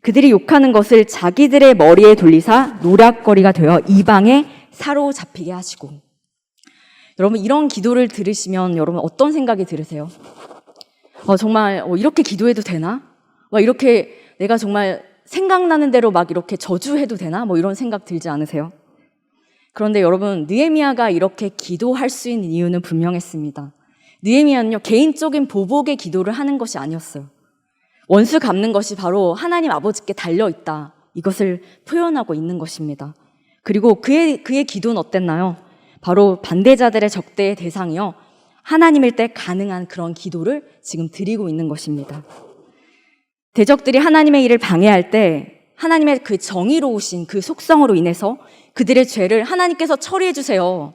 그들이 욕하는 것을 자기들의 머리에 돌리사 노략거리가 되어 이방에 사로잡히게 하시고. 여러분, 이런 기도를 들으시면 여러분 어떤 생각이 들으세요? 정말 이렇게 기도해도 되나? 이렇게 내가 정말 생각나는 대로 막 이렇게 저주해도 되나? 이런 생각 들지 않으세요? 그런데 여러분, 느헤미야가 이렇게 기도할 수 있는 이유는 분명했습니다. 느헤미야는요, 개인적인 보복의 기도를 하는 것이 아니었어요. 원수 갚는 것이 바로 하나님 아버지께 달려있다. 이것을 표현하고 있는 것입니다. 그리고 그의 기도는 어땠나요? 바로 반대자들의 적대의 대상이요, 하나님일 때 가능한 그런 기도를 지금 드리고 있는 것입니다. 대적들이 하나님의 일을 방해할 때 하나님의 그 정의로우신 그 속성으로 인해서 그들의 죄를 하나님께서 처리해 주세요.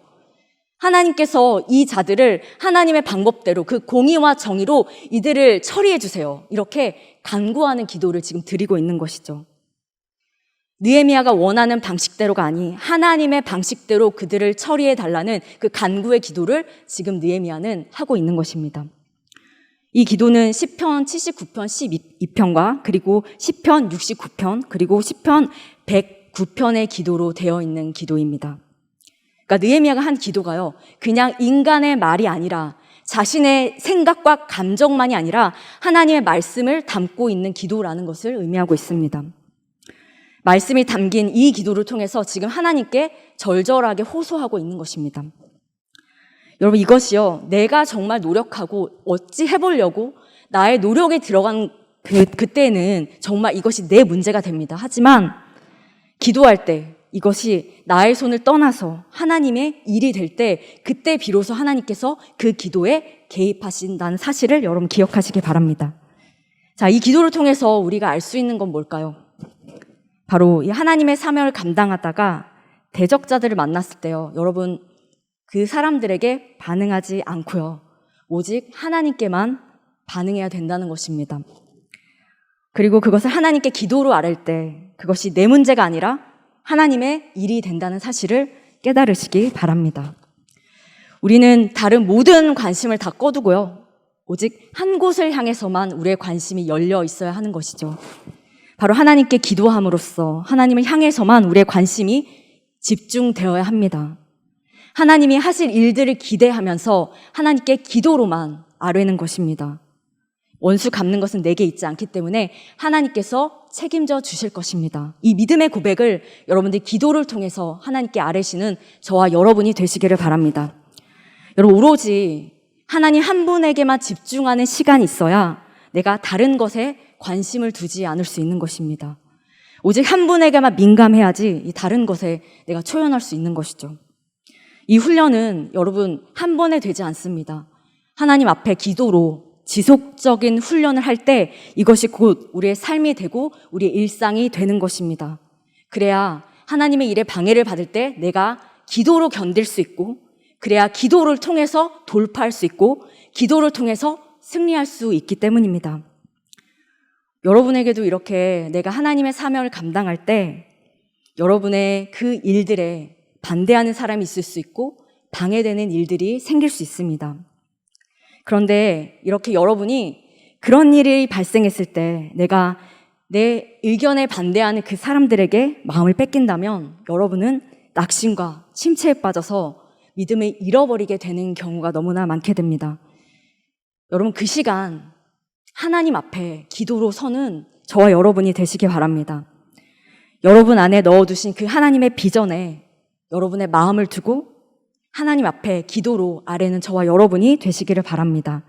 하나님께서 이 자들을 하나님의 방법대로 그 공의와 정의로 이들을 처리해 주세요. 이렇게 간구하는 기도를 지금 드리고 있는 것이죠. 느헤미야가 원하는 방식대로가 아닌 하나님의 방식대로 그들을 처리해 달라는 그 간구의 기도를 지금 느헤미야는 하고 있는 것입니다. 이 기도는 시편 79편 12편과 그리고 시편 69편 그리고 시편 109편의 기도로 되어 있는 기도입니다. 그러니까 느헤미야가 한 기도가요, 그냥 인간의 말이 아니라 자신의 생각과 감정만이 아니라 하나님의 말씀을 담고 있는 기도라는 것을 의미하고 있습니다. 말씀이 담긴 이 기도를 통해서 지금 하나님께 절절하게 호소하고 있는 것입니다. 여러분, 이것이요, 내가 정말 노력하고 어찌 해보려고 나의 노력에 들어간 그때는 정말 이것이 내 문제가 됩니다. 하지만 기도할 때 이것이 나의 손을 떠나서 하나님의 일이 될 때 그때 비로소 하나님께서 그 기도에 개입하신다는 사실을 여러분 기억하시기 바랍니다. 자, 이 기도를 통해서 우리가 알 수 있는 건 뭘까요? 바로 이 하나님의 사명을 감당하다가 대적자들을 만났을 때요, 여러분, 그 사람들에게 반응하지 않고요, 오직 하나님께만 반응해야 된다는 것입니다. 그리고 그것을 하나님께 기도로 아뢰을 때 그것이 내 문제가 아니라 하나님의 일이 된다는 사실을 깨달으시기 바랍니다. 우리는 다른 모든 관심을 다 꺼두고요, 오직 한 곳을 향해서만 우리의 관심이 열려 있어야 하는 것이죠. 바로 하나님께 기도함으로써 하나님을 향해서만 우리의 관심이 집중되어야 합니다. 하나님이 하실 일들을 기대하면서 하나님께 기도로만 아뢰는 것입니다. 원수 갚는 것은 내게 있지 않기 때문에 하나님께서 책임져 주실 것입니다. 이 믿음의 고백을 여러분들 기도를 통해서 하나님께 아뢰시는 저와 여러분이 되시기를 바랍니다. 여러분, 오로지 하나님 한 분에게만 집중하는 시간이 있어야 내가 다른 것에 관심을 두지 않을 수 있는 것입니다. 오직 한 분에게만 민감해야지 이 다른 것에 내가 초연할 수 있는 것이죠. 이 훈련은 여러분 한 번에 되지 않습니다. 하나님 앞에 기도로 지속적인 훈련을 할 때 이것이 곧 우리의 삶이 되고 우리의 일상이 되는 것입니다. 그래야 하나님의 일에 방해를 받을 때 내가 기도로 견딜 수 있고, 그래야 기도를 통해서 돌파할 수 있고, 기도를 통해서 승리할 수 있기 때문입니다. 여러분에게도 이렇게 내가 하나님의 사명을 감당할 때 여러분의 그 일들에 반대하는 사람이 있을 수 있고 방해되는 일들이 생길 수 있습니다. 그런데 이렇게 여러분이 그런 일이 발생했을 때 내가 내 의견에 반대하는 그 사람들에게 마음을 뺏긴다면 여러분은 낙심과 침체에 빠져서 믿음을 잃어버리게 되는 경우가 너무나 많게 됩니다. 여러분, 그 시간 하나님 앞에 기도로 서는 저와 여러분이 되시기 바랍니다. 여러분 안에 넣어두신 그 하나님의 비전에 여러분의 마음을 두고 하나님 앞에 기도로 아뢰는 저와 여러분이 되시기를 바랍니다.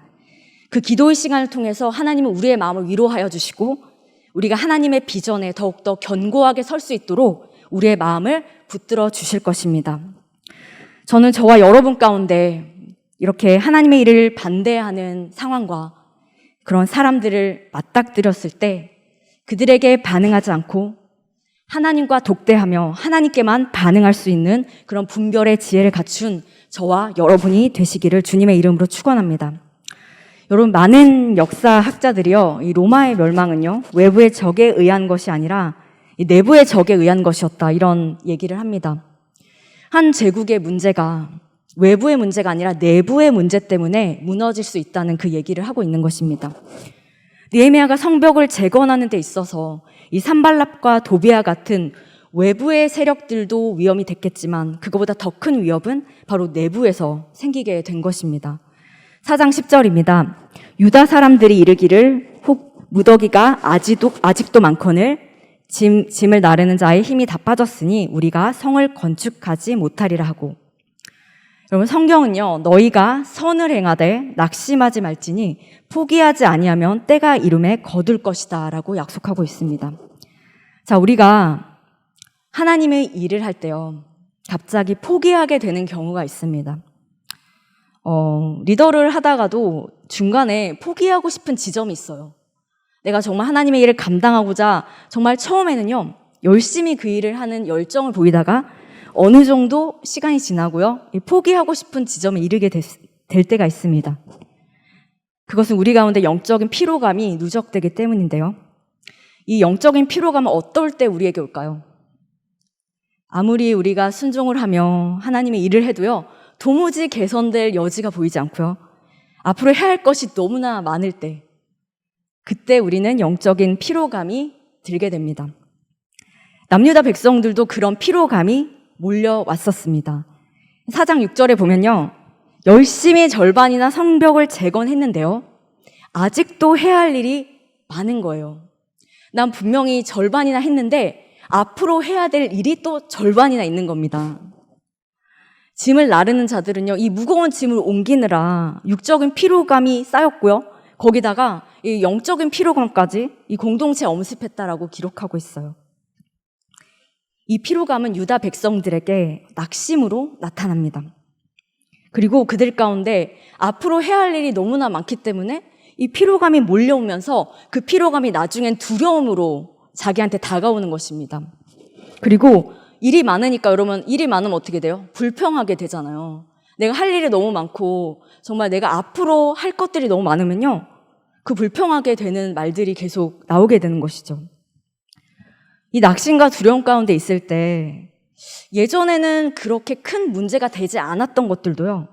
그 기도의 시간을 통해서 하나님은 우리의 마음을 위로하여 주시고 우리가 하나님의 비전에 더욱더 견고하게 설 수 있도록 우리의 마음을 붙들어 주실 것입니다. 저는 저와 여러분 가운데 이렇게 하나님의 일을 반대하는 상황과 그런 사람들을 맞닥뜨렸을 때 그들에게 반응하지 않고 하나님과 독대하며 하나님께만 반응할 수 있는 그런 분별의 지혜를 갖춘 저와 여러분이 되시기를 주님의 이름으로 축원합니다. 여러분, 많은 역사학자들이요, 이 로마의 멸망은요, 외부의 적에 의한 것이 아니라 이 내부의 적에 의한 것이었다, 이런 얘기를 합니다. 한 제국의 문제가 외부의 문제가 아니라 내부의 문제 때문에 무너질 수 있다는 그 얘기를 하고 있는 것입니다. 느헤미야가 성벽을 재건하는 데 있어서 이 산발랍과 도비아 같은 외부의 세력들도 위험이 됐겠지만 그거보다 더 큰 위협은 바로 내부에서 생기게 된 것입니다. 4장 10절입니다. 유다 사람들이 이르기를 혹 무더기가 아직도 많거늘 짐을 나르는 자의 힘이 다 빠졌으니 우리가 성을 건축하지 못하리라 하고. 여러분, 성경은요, 너희가 선을 행하되 낙심하지 말지니 포기하지 아니하면 때가 이름에 거둘 것이다 라고 약속하고 있습니다. 자, 우리가 하나님의 일을 할 때요, 갑자기 포기하게 되는 경우가 있습니다. 리더를 하다가도 중간에 포기하고 싶은 지점이 있어요. 내가 정말 하나님의 일을 감당하고자 정말 처음에는요, 열심히 그 일을 하는 열정을 보이다가 어느 정도 시간이 지나고요, 포기하고 싶은 지점에 이르게 될 때가 있습니다. 그것은 우리 가운데 영적인 피로감이 누적되기 때문인데요. 이 영적인 피로감은 어떨 때 우리에게 올까요? 아무리 우리가 순종을 하며 하나님의 일을 해도요, 도무지 개선될 여지가 보이지 않고요, 앞으로 해야 할 것이 너무나 많을 때, 그때 우리는 영적인 피로감이 들게 됩니다. 남유다 백성들도 그런 피로감이 몰려왔었습니다. 4장 6절에 보면요, 열심히 절반이나 성벽을 재건했는데요, 아직도 해야 할 일이 많은 거예요. 난 분명히 절반이나 했는데 앞으로 해야 될 일이 또 절반이나 있는 겁니다. 짐을 나르는 자들은요, 이 무거운 짐을 옮기느라 육적인 피로감이 쌓였고요, 거기다가 이 영적인 피로감까지 이 공동체에 엄습했다라고 기록하고 있어요. 이 피로감은 유다 백성들에게 낙심으로 나타납니다. 그리고 그들 가운데 앞으로 해야 할 일이 너무나 많기 때문에 이 피로감이 몰려오면서 그 피로감이 나중엔 두려움으로 자기한테 다가오는 것입니다. 그리고 일이 많으니까, 여러분, 일이 많으면 어떻게 돼요? 불평하게 되잖아요. 내가 할 일이 너무 많고 정말 내가 앞으로 할 것들이 너무 많으면요, 그 불평하게 되는 말들이 계속 나오게 되는 것이죠. 이 낙심과 두려움 가운데 있을 때 예전에는 그렇게 큰 문제가 되지 않았던 것들도요,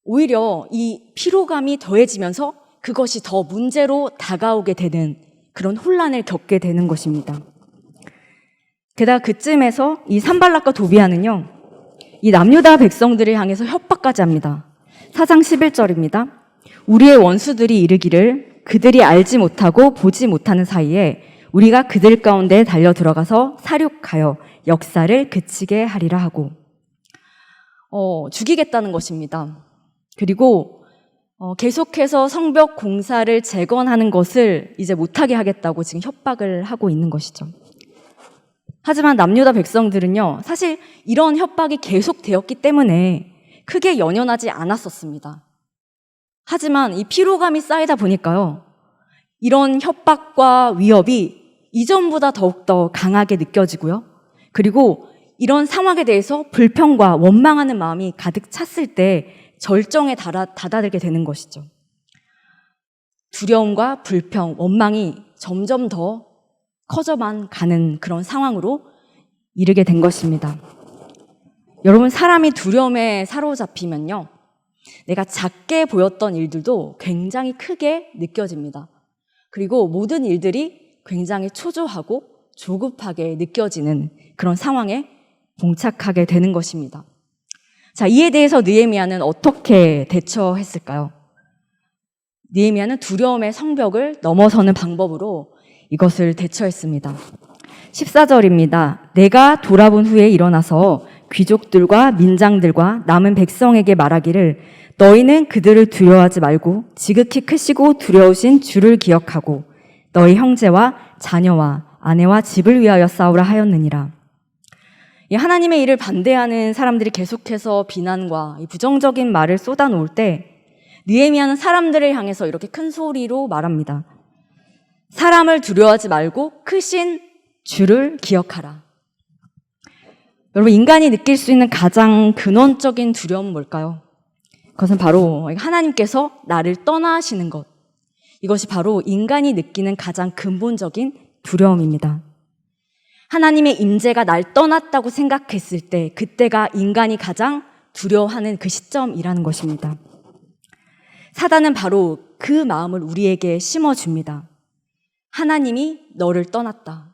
오히려 이 피로감이 더해지면서 그것이 더 문제로 다가오게 되는 그런 혼란을 겪게 되는 것입니다. 게다가 그쯤에서 이 산발락과 도비아는요, 이 남유다 백성들을 향해서 협박까지 합니다. 4장 11절입니다. 우리의 원수들이 이르기를 그들이 알지 못하고 보지 못하는 사이에 우리가 그들 가운데 달려 들어가서 사륙하여 역사를 그치게 하리라 하고, 죽이겠다는 것입니다. 그리고 계속해서 성벽 공사를 재건하는 것을 이제 못하게 하겠다고 지금 협박을 하고 있는 것이죠. 하지만 남유다 백성들은요, 사실 이런 협박이 계속되었기 때문에 크게 연연하지 않았었습니다. 하지만 이 피로감이 쌓이다 보니까요, 이런 협박과 위협이 이전보다 더욱더 강하게 느껴지고요, 그리고 이런 상황에 대해서 불평과 원망하는 마음이 가득 찼을 때 절정에 다다들게 되는 것이죠. 두려움과 불평, 원망이 점점 더 커져만 가는 그런 상황으로 이르게 된 것입니다. 여러분, 사람이 두려움에 사로잡히면요, 내가 작게 보였던 일들도 굉장히 크게 느껴집니다. 그리고 모든 일들이 굉장히 초조하고 조급하게 느껴지는 그런 상황에 봉착하게 되는 것입니다. 자, 이에 대해서 느헤미야는 어떻게 대처했을까요? 느헤미야는 두려움의 성벽을 넘어서는 방법으로 이것을 대처했습니다. 14절입니다. 내가 돌아본 후에 일어나서 귀족들과 민장들과 남은 백성에게 말하기를 너희는 그들을 두려워하지 말고 지극히 크시고 두려우신 주를 기억하고 너희 형제와 자녀와 아내와 집을 위하여 싸우라 하였느니라. 이 하나님의 일을 반대하는 사람들이 계속해서 비난과 이 부정적인 말을 쏟아놓을 때 느헤미야는 사람들을 향해서 이렇게 큰 소리로 말합니다. 사람을 두려워하지 말고 크신 주를 기억하라. 여러분, 인간이 느낄 수 있는 가장 근원적인 두려움은 뭘까요? 그것은 바로 하나님께서 나를 떠나시는 것. 이것이 바로 인간이 느끼는 가장 근본적인 두려움입니다. 하나님의 임재가 날 떠났다고 생각했을 때 그때가 인간이 가장 두려워하는 그 시점이라는 것입니다. 사단은 바로 그 마음을 우리에게 심어줍니다. 하나님이 너를 떠났다.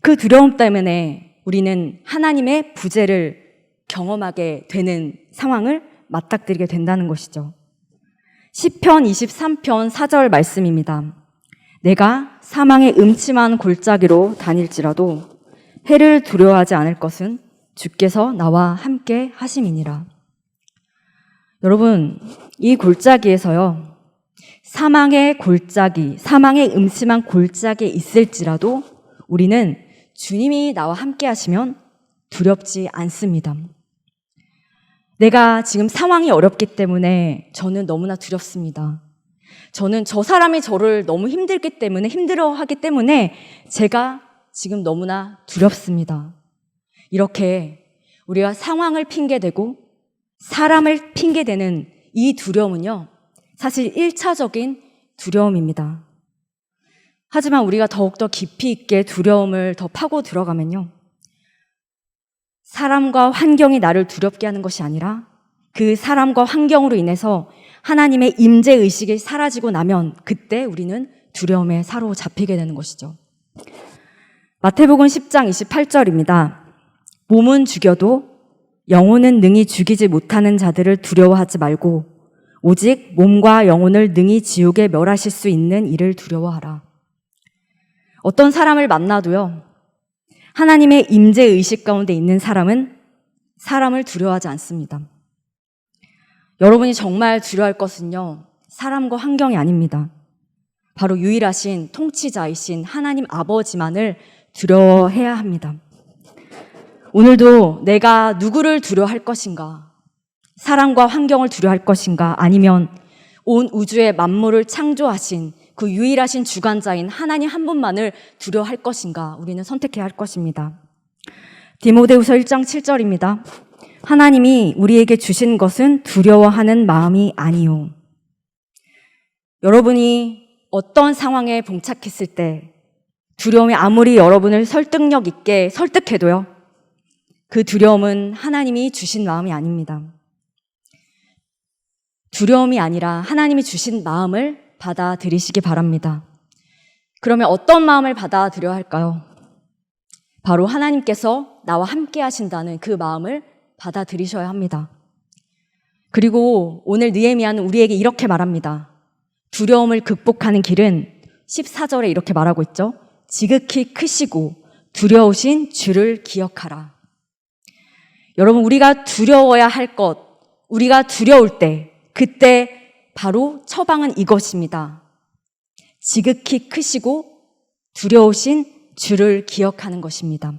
그 두려움 때문에 우리는 하나님의 부재를 경험하게 되는 상황을 맞닥뜨리게 된다는 것이죠. 시편 23편 4절 말씀입니다. 내가 사망의 음침한 골짜기로 다닐지라도 해를 두려워하지 않을 것은 주께서 나와 함께 하심이니라. 여러분, 이 골짜기에서요, 사망의 골짜기, 사망의 음침한 골짜기에 있을지라도 우리는 주님이 나와 함께 하시면 두렵지 않습니다. 내가 지금 상황이 어렵기 때문에 저는 너무나 두렵습니다. 저는 저 사람이 저를 너무 힘들어하기 때문에 제가 지금 너무나 두렵습니다. 이렇게 우리가 상황을 핑계대고 사람을 핑계대는 이 두려움은요, 사실 1차적인 두려움입니다. 하지만 우리가 더욱더 깊이 있게 두려움을 더 파고 들어가면요, 사람과 환경이 나를 두렵게 하는 것이 아니라 그 사람과 환경으로 인해서 하나님의 임재의식이 사라지고 나면 그때 우리는 두려움에 사로잡히게 되는 것이죠. 마태복음 10장 28절입니다. 몸은 죽여도 영혼은 능히 죽이지 못하는 자들을 두려워하지 말고 오직 몸과 영혼을 능히 지옥에 멸하실 수 있는 이를 두려워하라. 어떤 사람을 만나도요, 하나님의 임재의식 가운데 있는 사람은 사람을 두려워하지 않습니다. 여러분이 정말 두려워할 것은요, 사람과 환경이 아닙니다. 바로 유일하신 통치자이신 하나님 아버지만을 두려워해야 합니다. 오늘도 내가 누구를 두려워할 것인가? 사람과 환경을 두려워할 것인가? 아니면 온 우주의 만물을 창조하신 그 유일하신 주관자인 하나님 한 분만을 두려워할 것인가? 우리는 선택해야 할 것입니다. 디모데후서 1장 7절입니다. 하나님이 우리에게 주신 것은 두려워하는 마음이 아니요. 여러분이 어떤 상황에 봉착했을 때 두려움이 아무리 여러분을 설득력 있게 설득해도요, 그 두려움은 하나님이 주신 마음이 아닙니다. 두려움이 아니라 하나님이 주신 마음을 받아들이시기 바랍니다. 그러면 어떤 마음을 받아들여야 할까요? 바로 하나님께서 나와 함께 하신다는 그 마음을 받아들이셔야 합니다. 그리고 오늘 느헤미야는 우리에게 이렇게 말합니다. 두려움을 극복하는 길은 14절에 이렇게 말하고 있죠. 지극히 크시고 두려우신 주를 기억하라. 여러분, 우리가 두려워야 할 것, 우리가 두려울 때, 그때 바로 처방은 이것입니다. 지극히 크시고 두려우신 주를 기억하는 것입니다.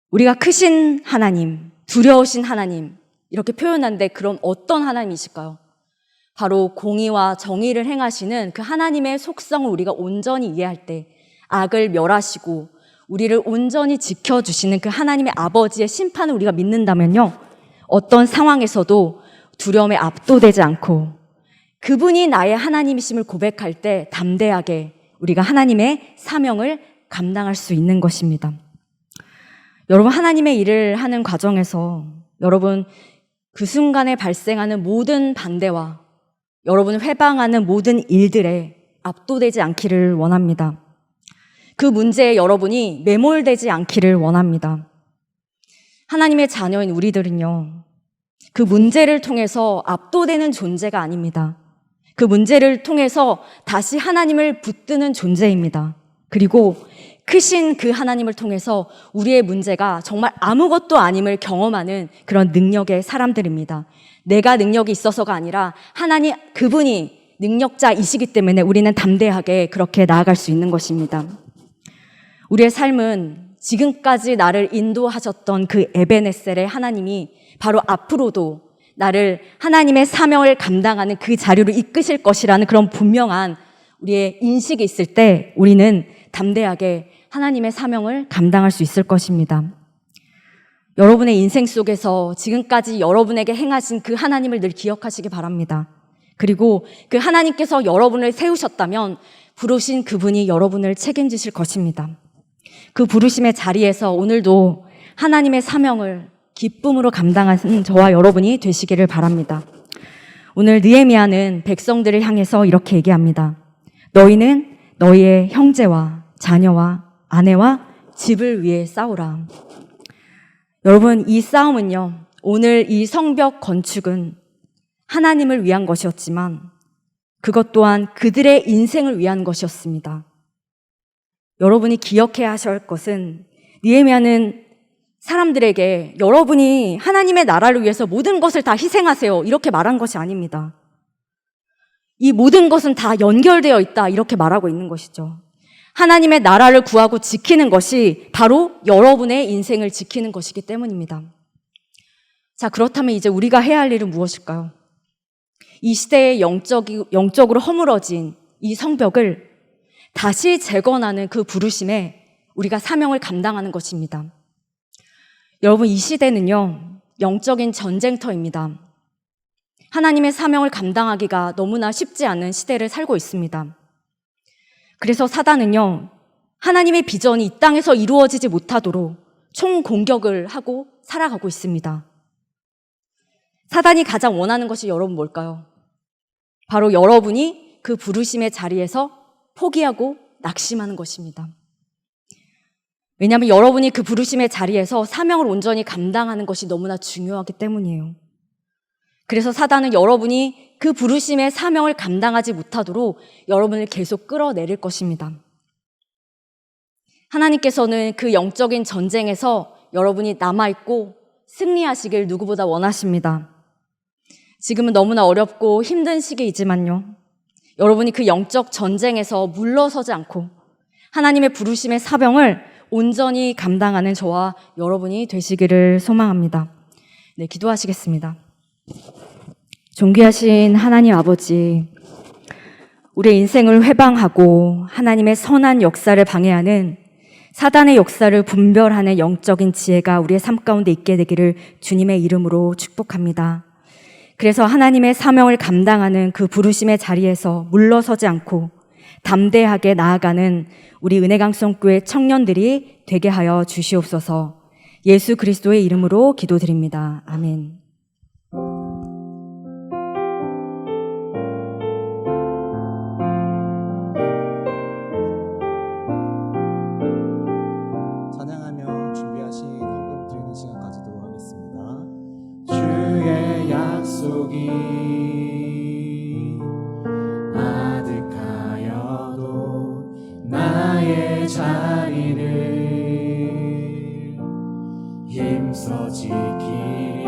우리가 크신 하나님, 두려우신 하나님, 이렇게 표현하는데 그럼 어떤 하나님이실까요? 바로 공의와 정의를 행하시는 그 하나님의 속성을 우리가 온전히 이해할 때 악을 멸하시고 우리를 온전히 지켜주시는 그 하나님의 아버지의 심판을 우리가 믿는다면요, 어떤 상황에서도 두려움에 압도되지 않고 그분이 나의 하나님이심을 고백할 때 담대하게 우리가 하나님의 사명을 감당할 수 있는 것입니다. 여러분, 하나님의 일을 하는 과정에서 여러분 그 순간에 발생하는 모든 반대와 여러분을 회방하는 모든 일들에 압도되지 않기를 원합니다. 그 문제에 여러분이 매몰되지 않기를 원합니다. 하나님의 자녀인 우리들은요, 그 문제를 통해서 압도되는 존재가 아닙니다. 그 문제를 통해서 다시 하나님을 붙드는 존재입니다. 그리고 크신 그 하나님을 통해서 우리의 문제가 정말 아무것도 아님을 경험하는 그런 능력의 사람들입니다. 내가 능력이 있어서가 아니라 하나님 그분이 능력자이시기 때문에 우리는 담대하게 그렇게 나아갈 수 있는 것입니다. 우리의 삶은 지금까지 나를 인도하셨던 그 에베네셀의 하나님이 바로 앞으로도 나를 하나님의 사명을 감당하는 그 자리로 이끄실 것이라는 그런 분명한 우리의 인식이 있을 때 우리는 담대하게 하나님의 사명을 감당할 수 있을 것입니다. 여러분의 인생 속에서 지금까지 여러분에게 행하신 그 하나님을 늘 기억하시기 바랍니다. 그리고 그 하나님께서 여러분을 세우셨다면 부르신 그분이 여러분을 책임지실 것입니다. 그 부르심의 자리에서 오늘도 하나님의 사명을 기쁨으로 감당하는 저와 여러분이 되시기를 바랍니다. 오늘 느헤미야는 백성들을 향해서 이렇게 얘기합니다. 너희는 너희의 형제와 자녀와 아내와 집을 위해 싸우라. 여러분, 이 싸움은요, 오늘 이 성벽 건축은 하나님을 위한 것이었지만 그것 또한 그들의 인생을 위한 것이었습니다. 여러분이 기억해야 하실 것은 느헤미야는 사람들에게 여러분이 하나님의 나라를 위해서 모든 것을 다 희생하세요 이렇게 말한 것이 아닙니다. 이 모든 것은 다 연결되어 있다 이렇게 말하고 있는 것이죠. 하나님의 나라를 구하고 지키는 것이 바로 여러분의 인생을 지키는 것이기 때문입니다. 자, 그렇다면 이제 우리가 해야 할 일은 무엇일까요? 이 시대에 영적으로 허물어진 이 성벽을 다시 재건하는 그 부르심에 우리가 사명을 감당하는 것입니다. 여러분, 이 시대는요, 영적인 전쟁터입니다. 하나님의 사명을 감당하기가 너무나 쉽지 않은 시대를 살고 있습니다. 그래서 사단은요, 하나님의 비전이 이 땅에서 이루어지지 못하도록 총공격을 하고 살아가고 있습니다. 사단이 가장 원하는 것이 여러분 뭘까요? 바로 여러분이 그 부르심의 자리에서 포기하고 낙심하는 것입니다. 왜냐하면 여러분이 그 부르심의 자리에서 사명을 온전히 감당하는 것이 너무나 중요하기 때문이에요. 그래서 사단은 여러분이 그 부르심의 사명을 감당하지 못하도록 여러분을 계속 끌어내릴 것입니다. 하나님께서는 그 영적인 전쟁에서 여러분이 남아있고 승리하시길 누구보다 원하십니다. 지금은 너무나 어렵고 힘든 시기이지만요, 여러분이 그 영적 전쟁에서 물러서지 않고 하나님의 부르심의 사명을 온전히 감당하는 저와 여러분이 되시기를 소망합니다. 네, 기도하시겠습니다. 존귀하신 하나님 아버지, 우리의 인생을 회방하고 하나님의 선한 역사를 방해하는 사단의 역사를 분별하는 영적인 지혜가 우리의 삶 가운데 있게 되기를 주님의 이름으로 축복합니다. 그래서 하나님의 사명을 감당하는 그 부르심의 자리에서 물러서지 않고 담대하게 나아가는 우리 은혜강성교회 청년들이 되게 하여 주시옵소서. 예수 그리스도의 이름으로 기도드립니다. 아멘. 찬양하며 준비하신 헌금 드리는 시간 가지도록 하겠습니다. 주의 약속이 아득하여도 나의 자리를 힘써 지키리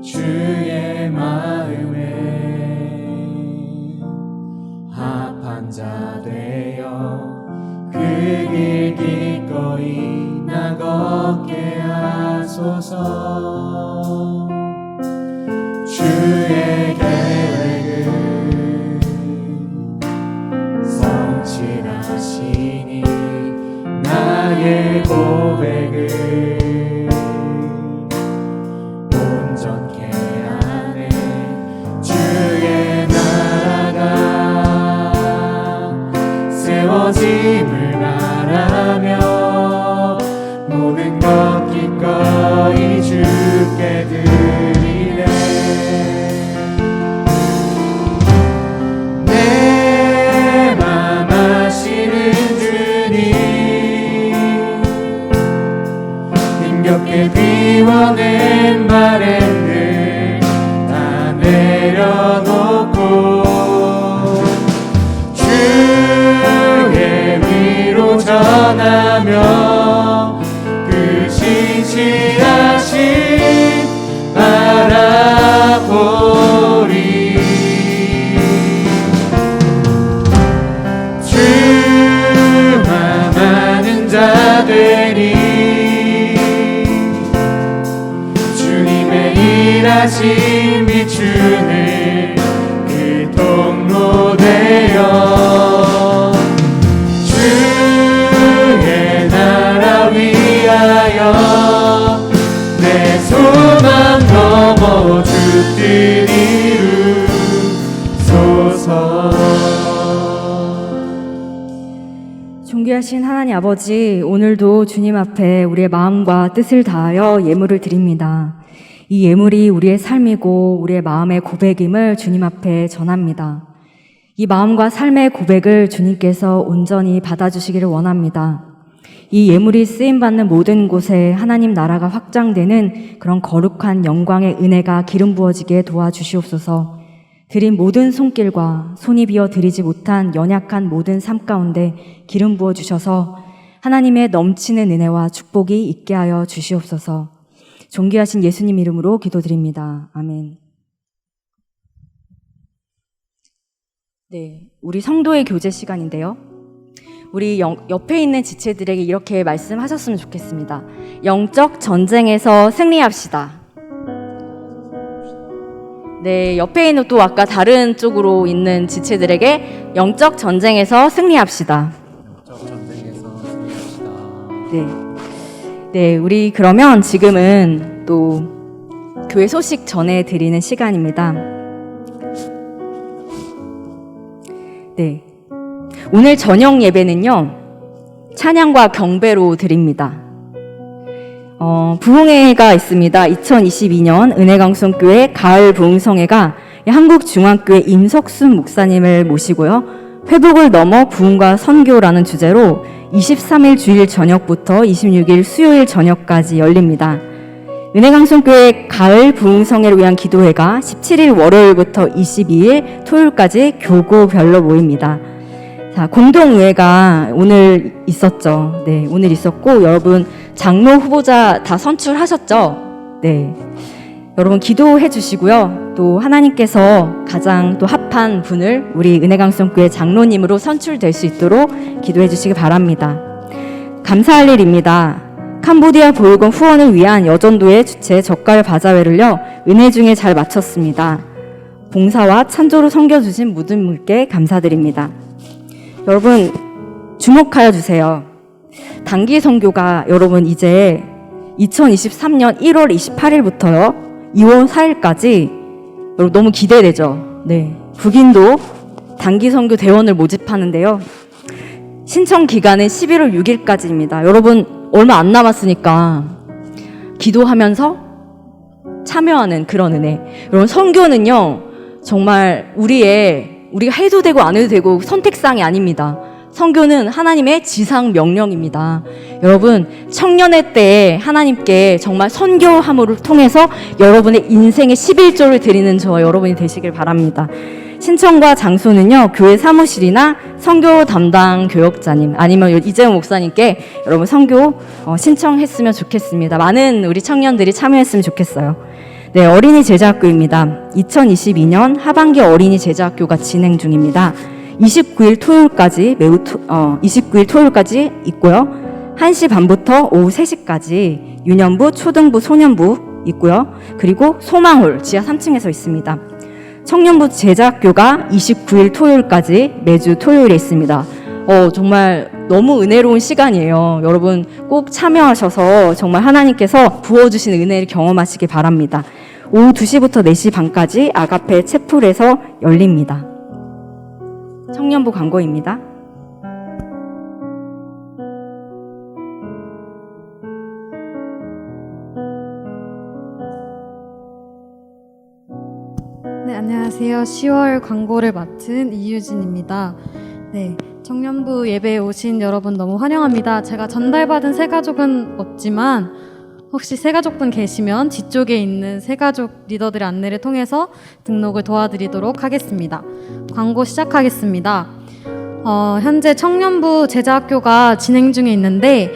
주의 마음에 합한 자 되어 그 길 기꺼이 나 걷게 하소서. 주의 계획은 성실하시니 나의 고백을 온전케 하네. 주의 나라 이루어짐을 바라며 모든 것 기꺼이 주께 드리네. 내 맘 아시는 주님, 힘겹게 비워낸 바램들 다 내려놓고 주의 위로 전하며 그 신실하신 바라보리. 주만 아는 자 되리. 주님의 일하심 비추는 그 통로 되어 주의 나라 위하여 내 소망 넘어 주 뜻 이루소서. 존귀하신 하나님 아버지, 오늘도 주님 앞에 우리의 마음과 뜻을 다하여 예물을 드립니다. 이 예물이 우리의 삶이고 우리의 마음의 고백임을 주님 앞에 전합니다. 이 마음과 삶의 고백을 주님께서 온전히 받아주시기를 원합니다. 이 예물이 쓰임받는 모든 곳에 하나님 나라가 확장되는 그런 거룩한 영광의 은혜가 기름 부어지게 도와주시옵소서. 드린 모든 손길과 손이 비어 드리지 못한 연약한 모든 삶 가운데 기름 부어주셔서 하나님의 넘치는 은혜와 축복이 있게 하여 주시옵소서. 존귀하신 예수님 이름으로 기도드립니다. 아멘. 네, 우리 성도의 교제 시간인데요. 우리 옆에 있는 지체들에게 이렇게 말씀하셨으면 좋겠습니다. 영적 전쟁에서 승리합시다. 네, 옆에 있는 또 아까 다른 쪽으로 있는 지체들에게 영적 전쟁에서 승리합시다. 영적 전쟁에서 승리합시다. 네. 네, 우리 그러면 지금은 또 교회 소식 전해드리는 시간입니다. 네. 오늘 저녁 예배는요, 찬양과 경배로 드립니다. 부흥회가 있습니다. 2022년 은혜강성교회 가을 부흥성회가 한국중앙교회 임석순 목사님을 모시고요. 회복을 넘어 부흥과 선교라는 주제로 23일 주일 저녁부터 26일 수요일 저녁까지 열립니다. 은혜강성교회 가을 부흥성회를 위한 기도회가 17일 월요일부터 22일 토요일까지 교구별로 모입니다. 자, 공동의회가 오늘 있었죠. 네, 오늘 있었고, 여러분 장로 후보자 다 선출하셨죠? 네. 여러분 기도해 주시고요. 또 하나님께서 가장 또 합한 분을 우리 은혜강성교회 장로님으로 선출될 수 있도록 기도해 주시기 바랍니다. 감사할 일입니다. 캄보디아 보육원 후원을 위한 여전도의 주최 젓갈 바자회를요, 은혜 중에 잘 마쳤습니다. 봉사와 찬조로 섬겨주신 모든 분께 감사드립니다. 여러분 주목하여 주세요. 단기 선교가 여러분 이제 2023년 1월 28일부터요 2월 4일까지 여러분 너무 기대되죠. 네, 북인도 단기 선교 대원을 모집하는데요. 신청 기간은 11월 6일까지입니다. 여러분 얼마 안 남았으니까 기도하면서 참여하는 그런 은혜. 여러분 선교는요 정말 우리가 해도 되고 안 해도 되고 선택사항이 아닙니다. 선교는 하나님의 지상 명령입니다. 여러분 청년의 때에 하나님께 정말 선교함을 통해서 여러분의 인생의 11조를 드리는 저와 여러분이 되시길 바랍니다. 신청과 장소는요 교회 사무실이나 선교 담당 교역자님 아니면 이재용 목사님께 여러분 선교 신청했으면 좋겠습니다. 많은 우리 청년들이 참여했으면 좋겠어요. 네, 어린이 제자학교입니다. 2022년 하반기 어린이 제자학교가 진행 중입니다. 29일 토요일까지 29일 토요일까지 있고요. 1시 반부터 오후 3시까지 유년부, 초등부, 소년부 있고요. 그리고 소망홀 지하 3층에서 있습니다. 청년부 제자학교가 29일 토요일까지 매주 토요일에 있습니다. 정말 너무 은혜로운 시간이에요. 여러분 꼭 참여하셔서 정말 하나님께서 부어주신 은혜를 경험하시기 바랍니다. 오후 2시부터 4시 반까지 아가페 채플에서 열립니다. 청년부 광고입니다. 안녕하세요. 10월 광고를 맡은 이유진입니다. 네, 청년부 예배에 오신 여러분 너무 환영합니다. 제가 전달받은 새가족은 없지만 혹시 새가족분 계시면 뒤쪽에 있는 새가족 리더들의 안내를 통해서 등록을 도와드리도록 하겠습니다. 광고 시작하겠습니다. 현재 청년부 제자학교가 진행 중에 있는데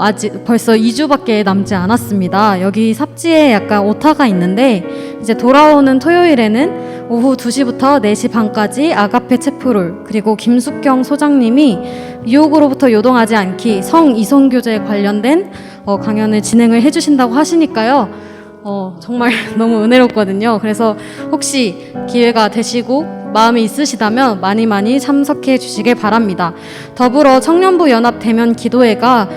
아직 벌써 2주밖에 남지 않았습니다. 여기 삽지에 약간 오타가 있는데 이제 돌아오는 토요일에는 오후 2시부터 4시 반까지 아가페 체프롤 그리고 김숙경 소장님이 유혹으로부터 요동하지 않기 성이성교제에 관련된 강연을 진행을 해주신다고 하시니까요. 정말 너무 은혜롭거든요. 그래서 혹시 기회가 되시고 마음이 있으시다면 많이 참석해 주시길 바랍니다. 더불어 청년부 연합 대면 기도회가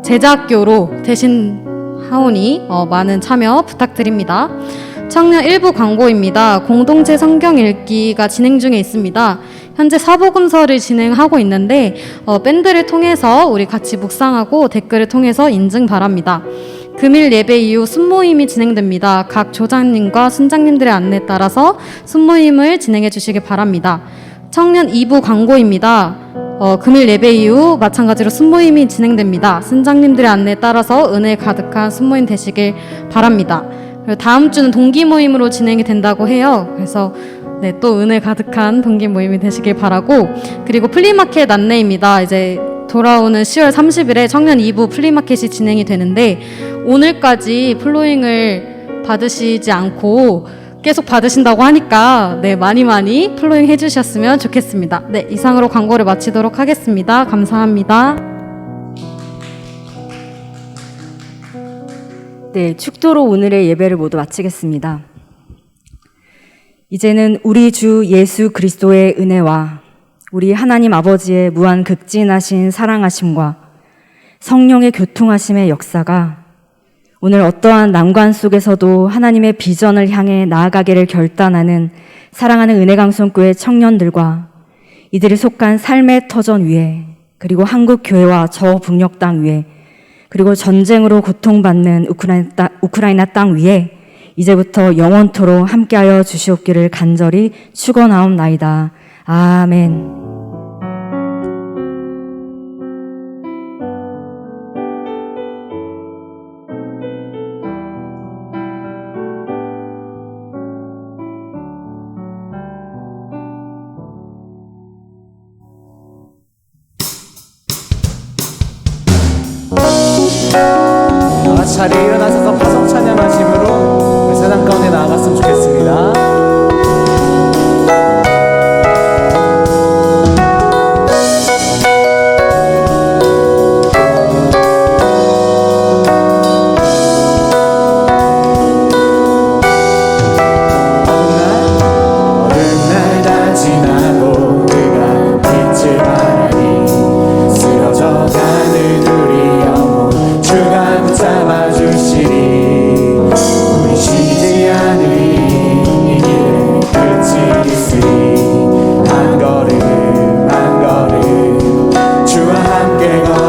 제자학교로 대신하오니 많은 참여 부탁드립니다. 청년 일부 광고입니다. 공동체 성경 읽기가 진행 중에 있습니다. 현재 사복음서를 진행하고 있는데 밴드를 통해서 우리 같이 묵상하고 댓글을 통해서 인증 바랍니다. 금일 예배 이후 순모임이 진행됩니다. 각 조장님과 순장님들의 안내에 따라서 순모임을 진행해 주시기 바랍니다. 청년 2부 광고입니다. 금일 예배 이후 마찬가지로 순모임이 진행됩니다. 순장님들의 안내에 따라서 은혜 가득한 순모임 되시길 바랍니다. 그리고 다음 주는 동기 모임으로 진행이 된다고 해요. 그래서 네, 또 은혜 가득한 동기 모임이 되시길 바라고, 그리고 플리마켓 안내입니다. 이제 돌아오는 10월 30일에 청년 2부 플리마켓이 진행이 되는데 오늘까지 플로잉을 받으시지 않고 계속 받으신다고 하니까 네, 많이 플로잉 해주셨으면 좋겠습니다. 네, 이상으로 광고를 마치도록 하겠습니다. 감사합니다. 네, 축도로 오늘의 예배를 모두 마치겠습니다. 이제는 우리 주 예수 그리스도의 은혜와 우리 하나님 아버지의 무한 극진하신 사랑하심과 성령의 교통하심의 역사가 오늘 어떠한 난관 속에서도 하나님의 비전을 향해 나아가기를 결단하는 사랑하는 은혜강성교회 청년들과 이들이 속한 삶의 터전 위에, 그리고 한국 교회와 저북녘 땅 위에, 그리고 전쟁으로 고통받는 우크라이나 땅 위에 이제부터 영원토록 함께하여 주시옵기를 간절히 축원하옵나이다. 아멘. 다 같이 자리에 일어나셔서 파성 찬양하심으로 우리 세상 가운데 나아갔으면 좋겠습니다. 한 걸음 주와 함께